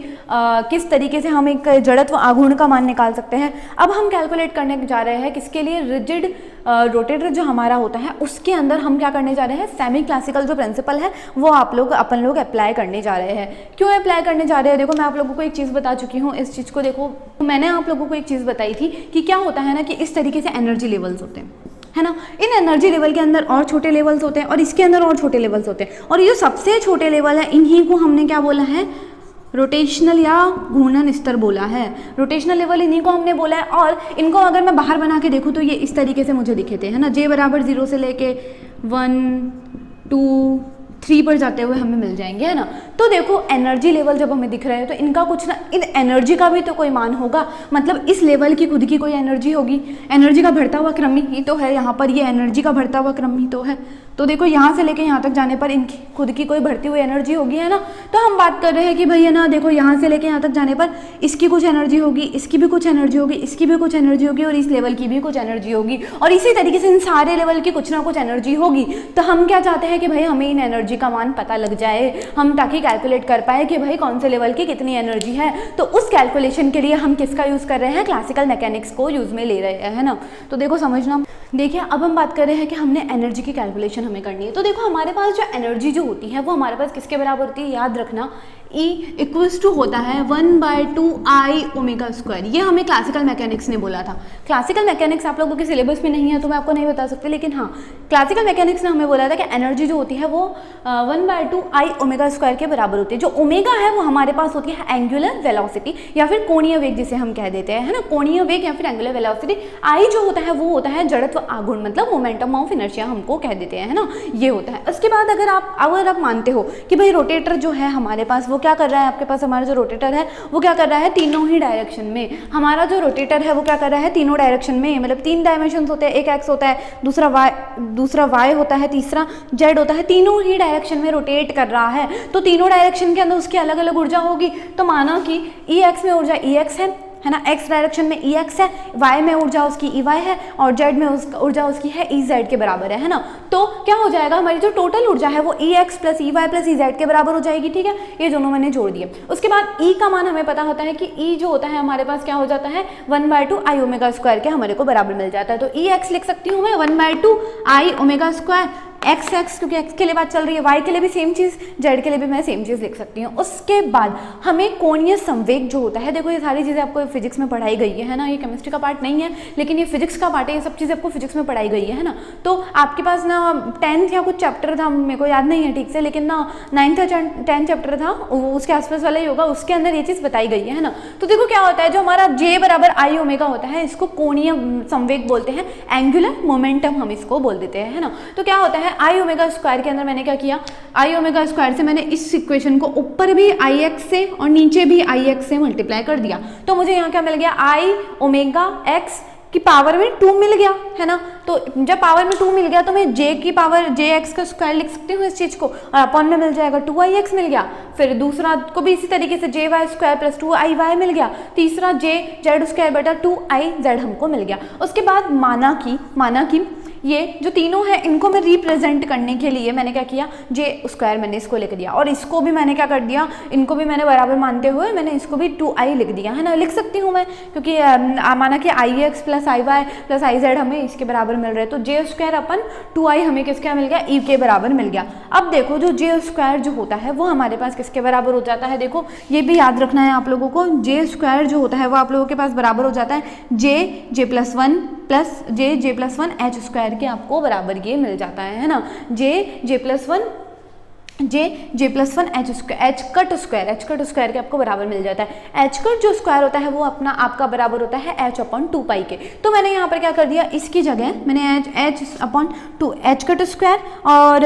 किस तरीके से हम एक जड़त्व आघूर्ण का मान निकाल सकते हैं। अब हम कैलकुलेट करने जा रहे हैं किसके लिए, रिजिड रोटेटर जो हमारा होता है उसके अंदर हम क्या करने जा रहे हैं, सेमी क्लासिकल जो प्रिंसिपल है वो अपन लोग अप्लाई करने जा रहे हैं। क्यों अप्लाई करने जा रहे हैं, देखो मैं आप लोगों को एक चीज़ बता चुकी हूँ। इस चीज़ को देखो, मैंने आप लोगों को एक चीज़ बताई थी कि क्या होता है ना कि इस तरीके से एनर्जी लेवल्स होते हैं, है ना। इन एनर्जी लेवल के अंदर और छोटे लेवल्स होते हैं और इसके अंदर और छोटे लेवल्स होते हैं, और ये जो सबसे छोटे लेवल है इन्हीं को हमने क्या बोला है, रोटेशनल या घूर्णन स्तर बोला है। रोटेशनल लेवल इन्हीं को हमने बोला है। और इनको अगर मैं बाहर बना के देखूँ तो ये इस तरीके से मुझे दिखे थे, है ना। जे बराबर 0 से लेके 1 2 3 पर जाते हुए हमें मिल जाएंगे, है ना। तो देखो एनर्जी लेवल जब हमें दिख रहे हैं तो इनका कुछ ना, इन एनर्जी का भी तो कोई मान होगा, मतलब इस लेवल की खुद की कोई एनर्जी होगी। एनर्जी का बढ़ता हुआ क्रम ही तो है यहाँ पर, ये एनर्जी का बढ़ता हुआ क्रम ही तो है। तो देखो यहाँ से लेके यहाँ तक जाने पर इनकी खुद की कोई बढ़ती हुई एनर्जी होगी, है ना। तो हम बात कर रहे हैं कि भैया ना देखो यहाँ से लेके यहाँ तक जाने पर इसकी कुछ एनर्जी होगी, इसकी भी कुछ एनर्जी होगी, इसकी भी कुछ एनर्जी होगी, और इस लेवल की भी कुछ एनर्जी होगी, और इसी तरीके से इन सारे लेवल की कुछ ना कुछ एनर्जी होगी। तो हम क्या चाहते हैं कि भाई हमें इन एनर्जी एनर्जी का मान पता लग जाए हम, ताकि कैलकुलेट कर पाए कि भाई कौन से लेवल की कितनी एनर्जी है। तो उस कैलकुलेशन के लिए हम किसका यूज़ कर रहे हैं, क्लासिकल मैकेनिक्स को यूज़ में ले रहे हैं, है ना। तो देखो समझना, देखिए अब हम बात कर रहे हैं कि हमने एनर्जी की कैलकुलेशन हमें करनी है। तो देखो हमारे पास जो एनर्जी जो होती है वो हमारे पास किसके बराबर होती है, याद रखना E इक्वल्स टू होता है 1/2I⍵²। ये हमें क्लासिकल मैकेनिक्स ने बोला था। क्लासिकल मैकेनिक्स आप लोगों के सिलेबस में नहीं है तो मैं आपको नहीं बता सकती, लेकिन हाँ क्लासिकल मैकेनिक्स ने हमें बोला था कि एनर्जी जो होती है वो 1/2I⍵² के बराबर होती है। जो ओमेगा है वो हमारे पास होती है एंगुलर वेलोसिटी या फिर कोणीय वेग जिसे हम कह देते हैं, है ना, कोणीय वेग या फिर एंगुलर वेलोसिटी। I जो होता है वो होता है जड़त्व आघूर्ण, मतलब मोमेंटम ऑफ इनर्शिया हमको कह देते हैं, है ना, ये होता है। उसके बाद अगर आप मानते हो कि भाई रोटेटर जो है हमारे पास वो क्या कर रहा है, आपके पास हमारा जो रोटेटर है वो क्या कर रहा है, तीनों ही डायरेक्शन में हमारा जो रोटेटर है वो क्या कर रहा है, तीनों डायरेक्शन में, मतलब 3 डायमेंशंस होते हैं, एक एक्स होता है, दूसरा वाई होता है, तीसरा जेड होता है, तीनों ही डायरेक्शन में रोटेट कर रहा है। तो तीनों डायरेक्शन के अंदर उसकी अलग अलग ऊर्जा होगी। तो माना कि ई एक्स में ऊर्जा ई एक्स है ना, एक्स डायरेक्शन में ई एक्स है, वाई में ऊर्जा उसकी ई वाई है और जेड में ऊर्जा उसकी है ई जेड के बराबर है ना। तो क्या हो जाएगा, हमारी जो टोटल ऊर्जा है वो E X plus E Y plus E Z के बराबर हो जाएगी, ठीक है। ये दोनों मैंने जोड़ दिए। उसके बाद ई का मान हमें पता होता है कि ई जो होता है हमारे पास क्या हो जाता है 1/2I⍵² के हमारे को बराबर मिल जाता है। तो ई एक्स लिख सकती हूँ मैं 1/2I⍵², एक्स क्योंकि एक्स के लिए बात चल रही है, वाई के लिए भी सेम चीज़, जेड के लिए भी मैं सेम चीज़ लिख सकती हूँ। उसके बाद हमें कोणीय संवेग जो होता है, देखो ये सारी चीज़ें आपको फिजिक्स में पढ़ाई गई है ना, ये केमिस्ट्री का पार्ट नहीं है लेकिन ये फिजिक्स का पार्ट है, ये सब चीज़ें आपको फिजिक्स में पढ़ाई गई है ना। तो आपके पास ना 10th या कुछ चैप्टर था, मेरे को याद नहीं है ठीक से, लेकिन ना 9th या 10th चैप्टर था उसके आसपास वाला ही होगा, उसके अंदर ये चीज़ बताई गई है ना। तो देखो क्या होता है, जो हमारा J बराबर I ओमेगा होता है इसको कोणीय संवेग बोलते हैं, एंगुलर मोमेंटम हम इसको बोल देते हैं, है ना। तो क्या होता है I⍵² के अंदर मैंने क्या किया, I⍵² से मैंने इस इक्वेशन को ऊपर भी Ix से और नीचे भी Ix से मल्टीप्लाई कर दिया। तो मुझे यहाँ क्या मिल गया, I⍵x की पावर में 2 मिल गया, है ना। तो जब पावर में 2 मिल गया तो मैं j की पावर jx का स्क्वायर लिख सकती हूँ इस चीज़ को, और अपॉन में मिल जाएगा 2ix मिल गया। फिर दूसरा को भी इसी तरीके से jy² प्लस 2iy मिल गया। तीसरा jz² बटा 2iz हमको मिल गया। उसके बाद माना कि ये जो तीनों हैं इनको मैं रिप्रेजेंट करने के लिए मैंने क्या किया, j² मैंने इसको लिख दिया, और इसको भी मैंने क्या कर दिया, इनको भी मैंने बराबर मानते हुए मैंने इसको भी 2i लिख दिया, है ना। लिख सकती हूँ मैं, क्योंकि माना कि ix plus iy plus iz हमें इसके बराबर मिल रहे हैं। तो j² अपन 2i हमें किसका मिल गया, e के बराबर मिल गया। अब देखो जो j² जो होता है वो हमारे पास किसके बराबर हो जाता है, देखो ये भी याद रखना है आप लोगों को, j² जो होता है वो आप लोगों के पास बराबर हो जाता है j+1 प्लस j+1 h² के आपको बराबर ये मिल जाता है ना, j+1 h² के आपको बराबर मिल जाता है। h कट जो स्क्वायर होता है वो अपना आपका बराबर होता है h/2π के। तो मैंने यहाँ पर क्या कर दिया, इसकी जगह मैंने h/2 h कट स्क्वायर और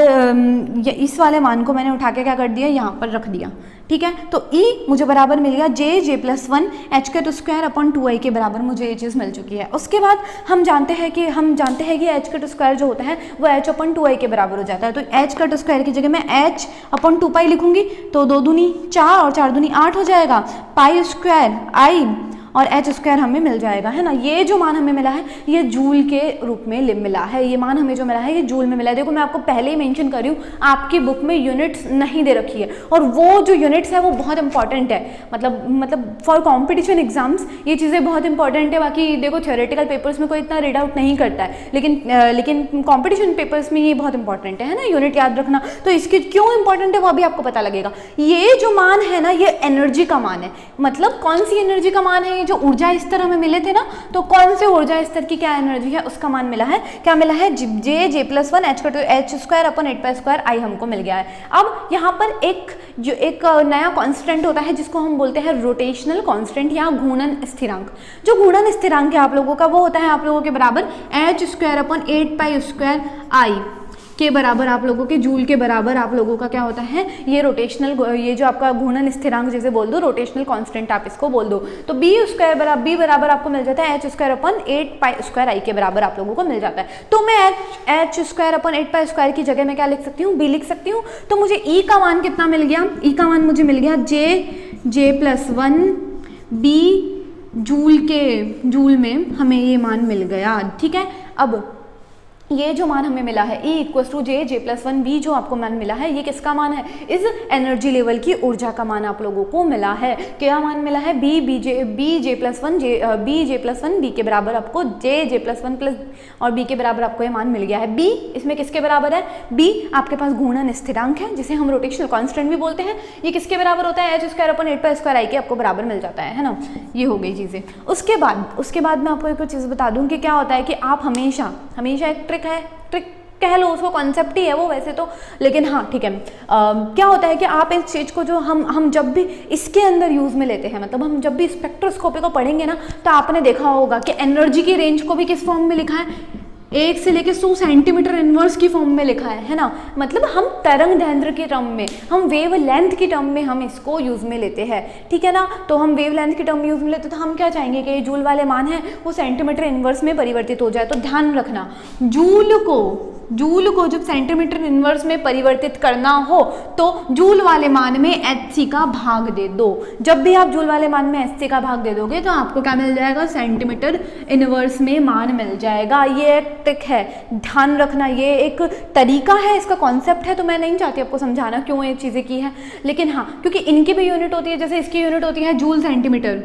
इस वाले मान को मैंने उठा के क्या कर दिया, यहाँ पर रख दिया, ठीक है। तो E मुझे बराबर मिल गया j+1 h²/2i के बराबर मुझे ये चीज़ मिल चुकी है। उसके बाद हम जानते हैं कि h² जो होता है वो h/2i के बराबर हो जाता है। तो h² की जगह मैं h/2π लिखूंगी, तो 2 दूनी 4 और 4 दूनी 8 हो जाएगा, π² और h² हमें मिल जाएगा, है ना। ये जो मान हमें मिला है ये जूल के रूप में मिला है, ये मान हमें जो मिला है ये जूल में मिला है। देखो मैं आपको पहले ही मेंशन कर रही हूँ, आपकी बुक में यूनिट्स नहीं दे रखी है, और वो जो यूनिट्स है वो बहुत इंपॉर्टेंट है, मतलब फॉर कॉम्पिटिशन एग्जाम्स ये चीज़ें बहुत इंपॉर्टेंट है। बाकी देखो थियोरेटिकल पेपर्स में कोई इतना रीड आउट नहीं करता है, लेकिन कॉम्पिटिशन पेपर्स में ये बहुत इंपॉर्टेंट है ना, यूनिट याद रखना। तो इसकी क्यों इंपॉर्टेंट है वो अभी आपको पता लगेगा। ये जो मान है ना ये एनर्जी का मान है, मतलब कौन सी एनर्जी का मान है, जो ऊर्जा स्तर हमें मिले थे ना, तो कौन से ऊर्जा स्तर की क्या एनर्जी है उसका मान मिला है, क्या मिला है, j+1 h²/8π² हमको मिल गया है। अब यहाँ पर एक नया कांस्टेंट होता है जिसको हम बोलते हैं रोटेशनल कांस्टेंट या घूर्णन स्थिरांक। जो घूर्णन स्थिरांक है आप लोगों का वो होता है आप लोगों के बराबर h²/8π² के बराबर, आप लोगों के जूल के बराबर आप लोगों का क्या होता है, ये रोटेशनल, ये जो आपका घूर्णन स्थिरांक जैसे बोल दो, रोटेशनल कांस्टेंट आप इसको बोल दो। तो b बराबर आपको मिल जाता है h²/8π² के बराबर आप लोगों को मिल जाता है। तो मैं h²/8π² की जगह मैं क्या लिख सकती हूँ, b लिख सकती हूँ। तो मुझे e का मान कितना मिल गया, e का मान मुझे मिल गया j+1 b जूल में हमें ये मान मिल गया, ठीक है। अब ये जो मान हमें मिला है E equal to J J plus one B, जो आपको मान मिला है ये किसका मान है, इस एनर्जी लेवल की ऊर्जा का मान आप लोगों को मिला है। क्या मान मिला है, B J plus one B के बराबर आपको जे प्लस वन प्लस और बी के बराबर आपको ये मान मिल गया है। बी इसमें किसके बराबर है, बी आपके पास घूर्णन स्थिरांक है जिसे हम रोटेशनल कांस्टेंट भी बोलते हैं। ये किसके बराबर होता है, एच स्क्वायर अपन 8π² के आपको बराबर मिल जाता है ना। ये हो गई चीज़ें। उसके बाद मैं आपको एक चीज़ बता दूँ कि क्या होता है कि आप हमेशा एक ट्रिक कह लो उसको, कॉन्सेप्ट ही है वो वैसे तो, लेकिन हाँ ठीक है। क्या होता है कि आप इस चीज़ को जो हम जब भी इसके अंदर यूज़ में लेते हैं, मतलब हम जब भी स्पेक्ट्रोस्कोपी को पढ़ेंगे ना, तो आपने देखा होगा कि एनर्जी की रेंज को भी किस फॉर्म में लिखा है, 1 से लेकर 100 सेंटीमीटर इनवर्स की फॉर्म में लिखा है ना। मतलब हम तरंग दैर्ध्य के टर्म में, हम वेव लेंथ की टर्म में हम इसको यूज़ में लेते हैं, ठीक है ना। तो हम वेव लेंथ की टर्म में यूज़ में लेते, तो हम क्या चाहेंगे कि ये जूल वाले मान है वो सेंटीमीटर इनवर्स में परिवर्तित हो जाए। तो ध्यान रखना, जूल को जब सेंटीमीटर इनवर्स में परिवर्तित करना हो तो जूल वाले मान में hc का भाग दे दो। जब भी आप जूल वाले मान में hc का भाग दे दोगे तो आपको क्या मिल जाएगा, सेंटीमीटर इनवर्स में मान मिल जाएगा। ये एक ट्रिक है, ध्यान रखना, ये एक तरीका है, इसका कॉन्सेप्ट है। तो मैं नहीं चाहती आपको समझाना क्यों ये चीज़ें की है, लेकिन हाँ क्योंकि इनकी भी यूनिट होती है, जैसे इसकी यूनिट होती है जूल सेंटीमीटर,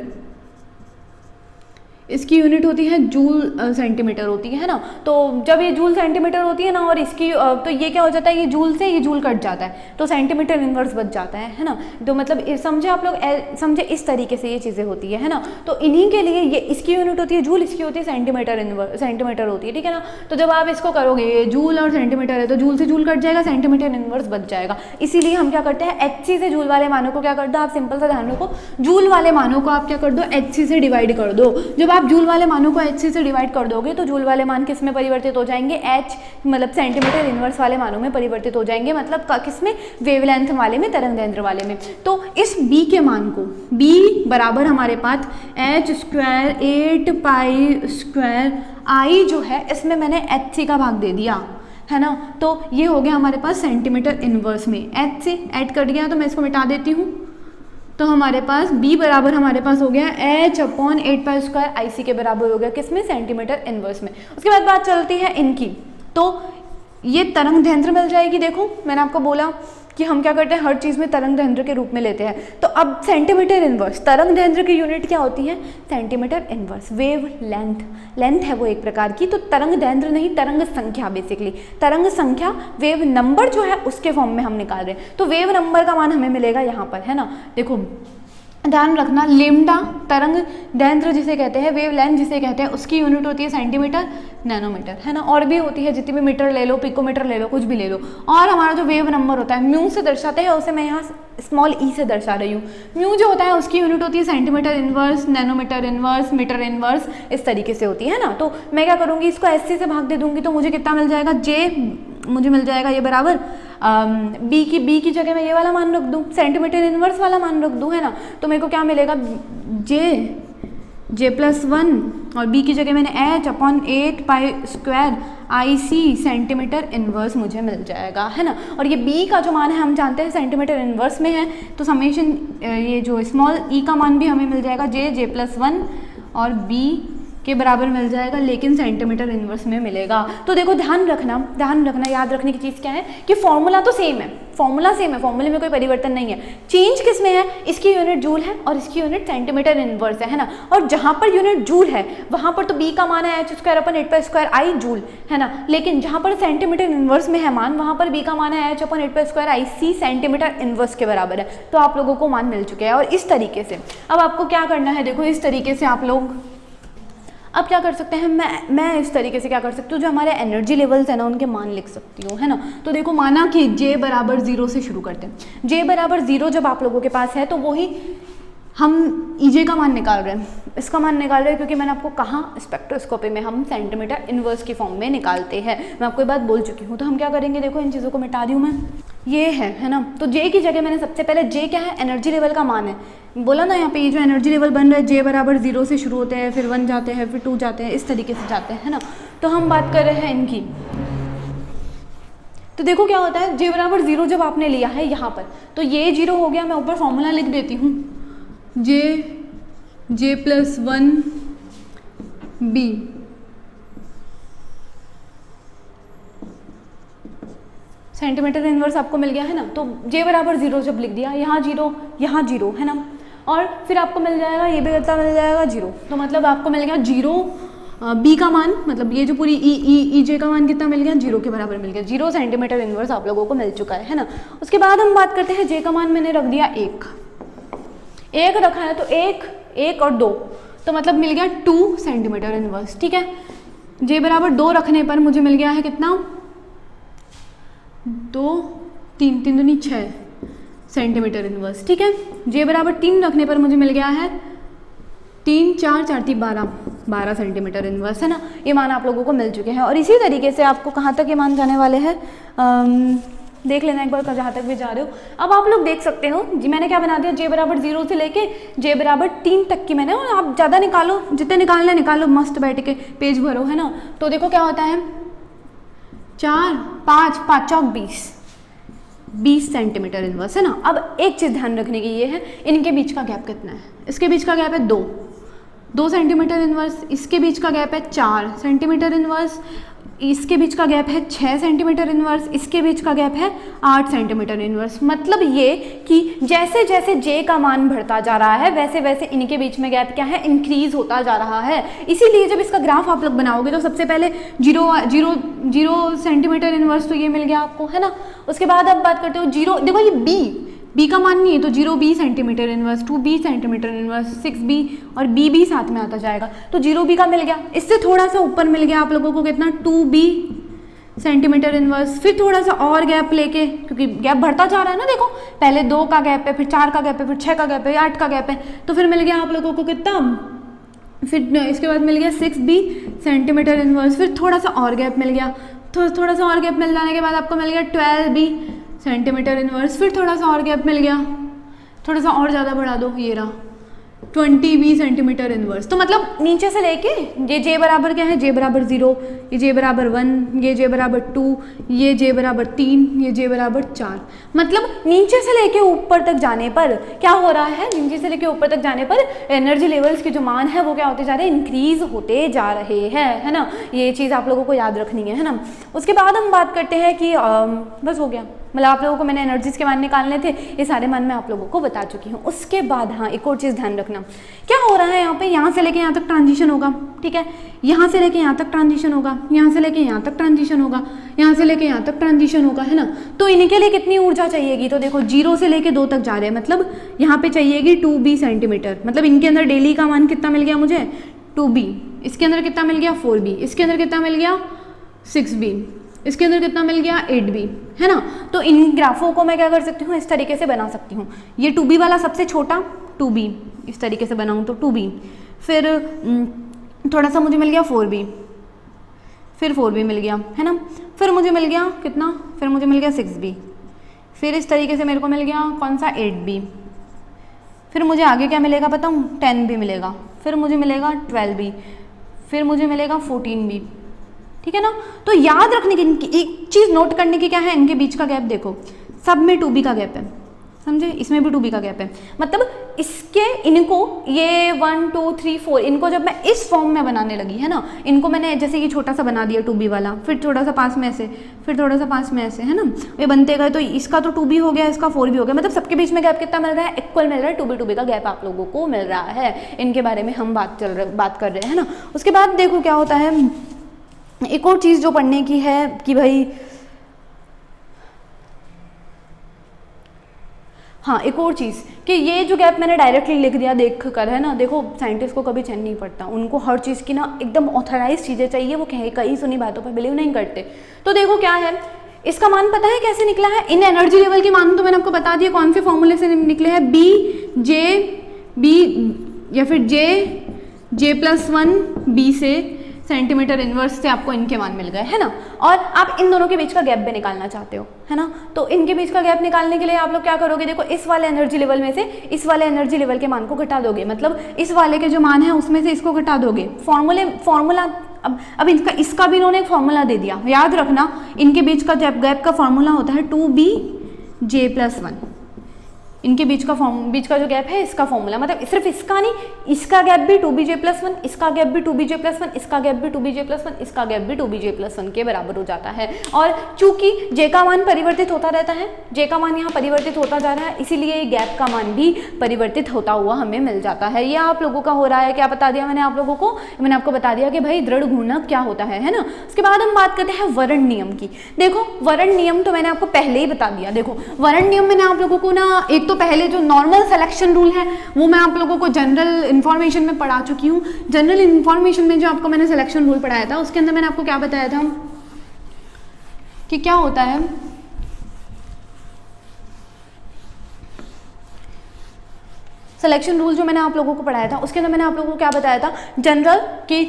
इसकी यूनिट होती है जूल सेंटीमीटर होती है ना। तो जब ये जूल सेंटीमीटर होती है ना और इसकी तो ये क्या हो जाता है, ये जूल से ये जूल कट जाता है तो सेंटीमीटर इनवर्स बच जाता है ना। तो मतलब समझे आप लोग, समझे, इस तरीके से ये चीज़ें होती है ना। तो इन्हीं के लिए ये इसकी यूनिट होती है जूल, इसकी होती है सेंटीमीटर होती है, ठीक है ना। तो जब आप इसको करोगे, ये जूल और सेंटीमीटर है तो जूल से जूल कट जाएगा, सेंटीमीटर इनवर्स बच जाएगा। इसीलिए हम क्या करते हैं, HC से जूल वाले मानों को क्या कर दो, आप सिंपल सा ध्यान रखो, जूल वाले मानों को आप क्या कर दो, HC से डिवाइड कर दो। जब आप जूल वाले मानों को HC से डिवाइड कर दोगे तो जूल वाले मान किस में परिवर्तित हो जाएंगे, H मतलब सेंटीमीटर इनवर्स वाले मानों में परिवर्तित हो जाएंगे, मतलब किस में, वेवलेंथ वाले में, तरंग दैर्ध्य वाले में। तो इस B के मान को, B बराबर हमारे पास h स्क्वायर 8π² I जो है इसमें मैंने HC का भाग दे दिया है ना। तो ये हो गया हमारे पास सेंटीमीटर इनवर्स में, H से ऐड कर दिया तो मैं इसको मिटा देती हूँ। तो हमारे पास B बराबर हमारे पास हो गया h/8π² IC के बराबर हो गया, किसमें, सेंटीमीटर इनवर्स में। उसके बाद बात चलती है इनकी, तो ये तरंग दैर्ध्य मिल जाएगी। देखो मैंने आपको बोला कि हम क्या करते हैं, हर चीज़ में तरंग दैर्ध्य के रूप में लेते हैं। तो अब सेंटीमीटर इनवर्स, तरंग दैर्ध्य की यूनिट क्या होती है, सेंटीमीटर इनवर्स। वेव लेंथ है वो एक प्रकार की, तो तरंग दैर्ध्य नहीं, तरंग संख्या, बेसिकली तरंग संख्या, वेव नंबर जो है उसके फॉर्म में हम निकाल रहे हैं। तो वेव नंबर का मान हमें मिलेगा यहाँ पर, है ना। देखो ध्यान रखना, लेमडा तरंग दैर्ध्य जिसे कहते हैं, वेव लेंथ जिसे कहते हैं, उसकी यूनिट होती है सेंटीमीटर नैनोमीटर, है ना। और भी होती है, जितनी भी मीटर ले लो, पिकोमीटर ले लो, कुछ भी ले लो। और हमारा जो वेव नंबर होता है म्यू से दर्शाते हैं, उसे मैं यहाँ स्मॉल ई से दर्शा रही हूँ। म्यू जो होता है उसकी यूनिट होती है centimetre inverse, nanometre inverse, metre inverse, इस तरीके से होती है ना। तो मैं क्या करूँगी, इसको SC से भाग दे दूँगी तो मुझे कितना मिल जाएगा, मुझे मिल जाएगा ये बराबर बी की जगह मैं ये वाला मान रख दूँ, सेंटीमीटर इनवर्स वाला मान रख दूँ, है ना। तो मेरे को क्या मिलेगा, J+1 और B की जगह मैंने h/8π² IC सेंटीमीटर इनवर्स मुझे मिल जाएगा, है ना। और ये B का जो मान है हम जानते हैं सेंटीमीटर इनवर्स में है, तो समेशन ये जो स्मॉल e का मान भी हमें मिल जाएगा J+1 और B के बराबर मिल जाएगा, लेकिन सेंटीमीटर इनवर्स में मिलेगा। तो देखो ध्यान रखना, याद रखने की चीज़ क्या है कि फॉर्मूला तो सेम है, फॉर्मूले में कोई परिवर्तन नहीं है। चेंज किस में है, इसकी यूनिट जूल है और इसकी यूनिट सेंटीमीटर इनवर्स है ना। और जहाँ पर यूनिट जूल है वहाँ पर तो B का मान है h² I जूल, है ना। लेकिन जहाँ पर सेंटीमीटर इनवर्स में है मान, वहाँ पर B का मान है h/8π² IC सेंटीमीटर इनवर्स के बराबर है। तो आप लोगों को मान मिल चुके हैं। और इस तरीके से अब आपको क्या करना है, देखो इस तरीके से आप लोग अब क्या कर सकते हैं, मैं इस तरीके से क्या कर सकती हूँ, जो हमारे एनर्जी लेवल्स है ना उनके मान लिख सकती हूँ, है ना। तो देखो माना कि J बराबर 0 से शुरू करते हैं। J बराबर 0 जब आप लोगों के पास है तो वही हम EJ का मान निकाल रहे हैं, इसका मान निकाल रहे हैं, क्योंकि मैंने आपको कहा स्पेक्ट्रोस्कोपी में हम सेंटीमीटर इनवर्स की फॉर्म में निकालते हैं। मैं आपको ये बात बोल चुकी हूँ। तो हम क्या करेंगे, देखो इन चीज़ों को मिटा दी हूँ मैं, ये है ना। तो J की जगह मैंने सबसे पहले, J क्या है, एनर्जी लेवल का मान है, बोला ना यहाँ पे। ये जो एनर्जी लेवल बन रहा है J बराबर 0 से शुरू होते हैं, फिर 1 जाते हैं, फिर 2 जाते हैं, इस तरीके से जाते हैं, है ना। तो हम बात कर रहे हैं इनकी। तो देखो क्या होता है, J बराबर 0 जब आपने लिया है यहाँ पर, तो ये 0 हो गया। मैं ऊपर फॉर्मूला लिख देती हूँ, J+1 B सेंटीमीटर इनवर्स आपको मिल गया है ना। तो जे बराबर 0 जब लिख दिया, यहाँ 0 है ना, और फिर आपको मिल जाएगा ये भी कितना मिल जाएगा 0। तो मतलब आपको मिल गया 0 बी का मान, मतलब ये जो पूरी ई जे का मान कितना मिल गया 0 के बराबर मिल गया। 0 सेंटीमीटर इनवर्स आप लोगों को मिल चुका है ना। उसके बाद हम बात करते हैं जे का मान मैंने रख दिया 1 रखा है, तो 1 और 2 तो मतलब मिल गया 2 सेंटीमीटर इनवर्स। ठीक है, जे बराबर 2 रखने पर मुझे मिल गया है कितना 2 3 3 दूनी 6 सेंटीमीटर इनवर्स। ठीक है, जे बराबर 3 रखने पर मुझे मिल गया है 3 4 4 3 12 सेंटीमीटर इनवर्स है ना। ये मान आप लोगों को मिल चुके हैं। और इसी तरीके से आपको कहाँ तक ये मान जाने वाले हैं देख लेना एक बार, जहाँ तक भी जा रहे हो। अब आप लोग देख सकते हो जी, मैंने क्या बना दिया, जे बराबर 0 से लेके जे बराबर 3 तक की मैंने, और आप ज़्यादा निकालो, जितने निकालना निकालो, मस्त बैठ के पेज भरो है ना। तो देखो क्या होता है 4 5 5 चौक 20 सेंटीमीटर इनवर्स है ना। अब एक चीज़ ध्यान रखने की ये है, इनके बीच का गैप कितना है। इसके बीच का गैप है 2 सेंटीमीटर इनवर्स, इसके बीच का गैप है 4 सेंटीमीटर इनवर्स, इसके बीच का गैप है 6 सेंटीमीटर इनवर्स, इसके बीच का गैप है 8 सेंटीमीटर इनवर्स। मतलब ये कि जैसे जैसे जे का मान बढ़ता जा रहा है वैसे वैसे इनके बीच में गैप क्या है, इंक्रीज होता जा रहा है। इसीलिए जब इसका ग्राफ आप लोग बनाओगे तो सबसे पहले 0 सेंटीमीटर इनवर्स तो ये मिल गया आपको है ना। उसके बाद आप बात करते हो 0, देखो ये बी का मान नहीं है तो 0b centimetre inverse, 2b centimetre inverse, 6b और b साथ में आता जाएगा, तो 0b का मिल गया। इससे थोड़ा सा ऊपर मिल गया आप लोगों को कितना 2b सेंटीमीटर इनवर्स। फिर थोड़ा सा और गैप लेके, क्योंकि गैप बढ़ता जा रहा है ना, देखो पहले 2 का गैप है, फिर 4 का गैप है, फिर 6 का गैप है, 8 का गैप है, तो फिर मिल गया आप लोगों को कितना, फिर इसके बाद मिल गया 6b सेंटीमीटर इनवर्स। फिर थोड़ा सा और गैप मिल गया, थोड़ा सा और गैप मिल जाने के बाद आपको मिल गया 12b सेंटीमीटर इनवर्स। फिर थोड़ा सा और गैप मिल गया, थोड़ा सा और ज़्यादा बढ़ा दो, ये रहा 20b सेंटीमीटर इनवर्स। तो मतलब नीचे से लेके ये जे बराबर क्या है, जे बराबर 0, ये जे बराबर 1, ये जे बराबर 2, ये जे बराबर 3, ये जे बराबर 4। मतलब नीचे से लेके ऊपर तक जाने पर क्या हो रहा है, नीचे से लेके ऊपर तक जाने पर एनर्जी लेवल्स के जो मान है वो क्या होते जा रहे हैं, इंक्रीज होते जा रहे हैं है ना। ये चीज़ आप लोगों को याद रखनी है ना। उसके बाद हम बात करते हैं कि बस हो गया, मतलब आप लोगों को मैंने एनर्जीज के मान निकालने थे, ये सारे मान मैं आप लोगों को बता चुकी हूँ। उसके बाद हाँ एक और चीज़ ध्यान रखना, क्या हो रहा है यहाँ पे, यहाँ से लेके यहाँ तक ट्रांजिशन होगा, ठीक है, यहाँ से लेके यहाँ तक ट्रांजिशन होगा, यहाँ से लेके यहाँ तक ट्रांजिशन होगा, यहाँ से लेके यहाँ तक ट्रांजिशन होगा है ना। तो इनके लिए कितनी ऊर्जा चाहिएगी, तो देखो 0 से लेके 2 तक जा रहे हैं, मतलब यहाँ पे चाहिएगी 2b सेंटीमीटर। मतलब इनके अंदर डेली का मान कितना मिल गया मुझे 2b, इसके अंदर कितना मिल गया 4b, इसके अंदर कितना मिल गया 6b, इसके अंदर कितना मिल गया 8b है ना। तो इन ग्राफों को मैं क्या कर सकती हूँ, इस तरीके से बना सकती हूँ। ये 2b वाला सबसे छोटा 2b, इस तरीके से बनाऊँ तो 2b, फिर थोड़ा सा मुझे मिल गया 4b, फिर 4b मिल गया है ना, फिर मुझे मिल गया कितना, फिर मुझे मिल गया 6b, फिर इस तरीके से मेरे को मिल गया कौन सा 8b, फिर मुझे आगे क्या मिलेगा बताऊँ 10b मिलेगा, फिर मुझे मिलेगा 12b, फिर मुझे मिलेगा 14b, ठीक है ना। तो याद रखने की एक चीज़ नोट करने की क्या है, इनके बीच का गैप देखो, सब में 2b का गैप है, समझे, इसमें भी 2b का गैप है। मतलब इसके इनको ये 1 2 3 4 इनको जब मैं इस फॉर्म में बनाने लगी है ना, इनको मैंने जैसे ये छोटा सा बना दिया 2b वाला, फिर थोड़ा सा पास में ऐसे, फिर थोड़ा सा पास में ऐसे है ना, ये बनते गए, तो इसका तो 2b हो गया, इसका 4b हो गया। मतलब सबके बीच में गैप कितना मिल रहा है, इक्वल मिल रहा है, 2b का गैप आप लोगों को मिल रहा है। इनके बारे में हम बात कर रहे हैं ना। उसके बाद देखो क्या होता है, एक और चीज़ जो पढ़ने की है कि भाई हाँ एक और चीज़ कि ये जो गैप मैंने डायरेक्टली लिख दिया देख कर है ना, देखो साइंटिस्ट को कभी चैन नहीं पड़ता, उनको हर चीज़ की ना एकदम ऑथराइज चीज़ें चाहिए, वो कई सुनी बातों पर बिलीव नहीं करते। तो देखो क्या है, इसका मान पता है कैसे निकला है, इन एनर्जी लेवल के मान तो मैंने आपको बता दिया कौन से फॉर्मूले से निकले हैं, बी या फिर J+1b से सेंटीमीटर इनवर्स से आपको इनके मान मिल गए है ना। और आप इन दोनों के बीच का गैप भी निकालना चाहते हो है ना, तो इनके बीच का गैप निकालने के लिए आप लोग क्या करोगे, देखो इस वाले एनर्जी लेवल में से इस वाले एनर्जी लेवल के मान को घटा दोगे, मतलब इस वाले के जो मान है उसमें से इसको घटा दोगे। फॉर्मूला अब इसका भी इन्होंने एक फॉर्मूला दे दिया, याद रखना इनके बीच का गैप का फॉर्मूला होता है 2b J+1, इनके बीच का जो गैप है इसका फॉर्मूला, मतलब सिर्फ इसका नहीं, इसका गैप भी 2bj+1, इसका गैप भी 2bj+1, इसका गैप भी 2bj+1, इसका गैप भी 2bj+1 के बराबर हो जाता है। और चूंकि j का मान परिवर्तित होता रहता है, j का मान यहाँ परिवर्तित होता जा रहा है, इसीलिए गैप का मान भी परिवर्तित होता हुआ हमें मिल जाता है। ये आप लोगों का हो रहा है, क्या बता दिया मैंने आप लोगों को, मैंने आपको बता दिया कि भाई दृढ़ घूर्णक क्या होता है ना। उसके बाद हम बात करते हैं वर्ण नियम की। देखो वर्ण नियम तो मैंने आपको पहले ही बता दिया। देखो वर्ण नियम मैंने आप लोगों को ना, एक तो पहले जो नॉर्मल सिलेक्शन रूल है वो मैं आप लोगों को जनरल इन्फॉर्मेशन में पढ़ा चुकी हूँ। जनरल इन्फॉर्मेशन में जो आपको मैंने सिलेक्शन रूल पढ़ाया था उसके अंदर मैंने आपको क्या बताया था कि क्या होता है, सिलेक्शन रूल जो मैंने आप लोगों को पढ़ाया था उसके अंदर मैंने आप लोगों को क्या बताया था, जनरल कि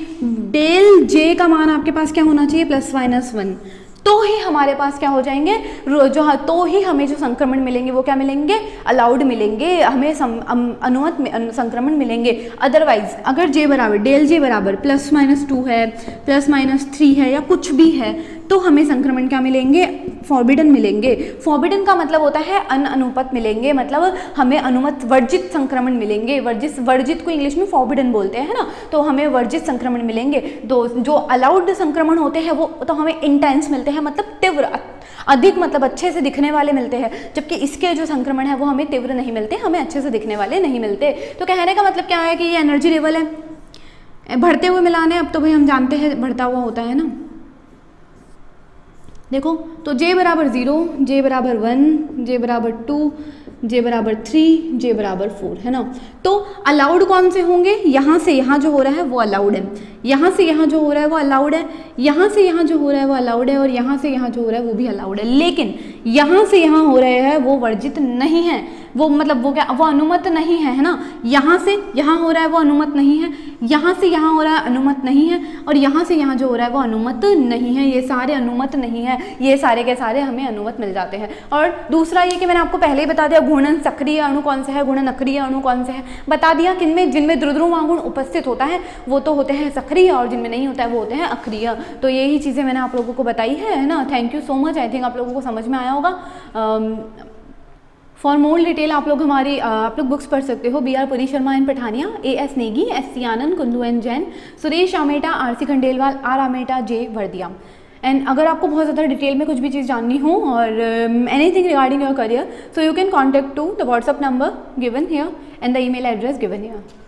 डेल जे का मान आपके पास क्या होना चाहिए, +-1, तो ही हमारे पास क्या हो जाएंगे जो, तो ही हमें जो संक्रमण मिलेंगे वो क्या मिलेंगे, अलाउड मिलेंगे, हमें अनुमत संक्रमण मिलेंगे। अदरवाइज अगर जे बराबर डेल जे बराबर +-2 है, +-3 है या कुछ भी है तो हमें संक्रमण क्या मिलेंगे, फॉरबिडन मिलेंगे। फॉरबिडन का मतलब होता है अनुपत मिलेंगे, मतलब हमें अनुमत वर्जित संक्रमण मिलेंगे। वर्जित को इंग्लिश में फॉरबिडन बोलते हैं ना, तो हमें वर्जित संक्रमण मिलेंगे। जो अलाउड संक्रमण होते हैं वो तो हमें इंटेंस मिलते हैं, मतलब तीव्र, अधिक, मतलब अच्छे से दिखने वाले मिलते हैं, जबकि इसके जो संक्रमण है वो हमें तीव्र नहीं मिलते, हमें अच्छे से दिखने वाले नहीं मिलते। तो कहने का मतलब क्या है कि ये एनर्जी लेवल है, बढ़ते हुए मिलान है। अब तो भाई हम जानते हैं बढ़ता हुआ होता है ना। देखो तो j बराबर 0, j बराबर 1, j बराबर 2, j बराबर 3, j बराबर 4 है ना। तो अलाउड कौन से होंगे, यहाँ से यहाँ जो हो रहा है वो अलाउड है, यहाँ से यहाँ जो हो रहा है वो अलाउड है, यहाँ से यहाँ जो हो रहा है वो अलाउड है, और यहाँ से यहाँ जो हो रहा है वो भी अलाउड है। लेकिन यहाँ से यहाँ हो रहे हैं वो वर्जित नहीं है, वो मतलब वो क्या, वो अनुमत नहीं है, है ना। यहाँ से यहाँ हो रहा है वो अनुमत नहीं है, यहाँ से यहाँ हो रहा है अनुमत नहीं है, और यहाँ से यहाँ जो हो रहा है वो अनुमत नहीं है। ये सारे अनुमत नहीं है, ये सारे के सारे हमें अनुमत मिल जाते हैं। और दूसरा ये कि मैंने आपको पहले ही बता दिया घूर्णन सक्रिय अणु कौन सा है, घूर्णन अक्रिय अणु कौन सा है, बता दिया। किनमें, जिनमें द्रुध्रुवागुण उपस्थित होता है वो तो होते हैं सक्रिय, और जिनमें नहीं होता है वो होते हैं अक्रिय। तो यही चीज़ें मैंने आप लोगों को बताई है ना। Thank you so much. I think आप लोगों को समझ में आया होगा। फॉर मोर डिटेल आप लोग हमारी आप लोग बुक्स पढ़ सकते हो, BR Puri Sharma and Pathania, AS Negi, SC Anand, Kundu N Jain, Suresh Ameta, RC Khandelwal, R Ameta, J Vardiya. And अगर आपको बहुत ज़्यादा डिटेल में कुछ भी चीज़ जाननी हो और anything regarding your career, so you can contact to the WhatsApp number given here and the email address given here.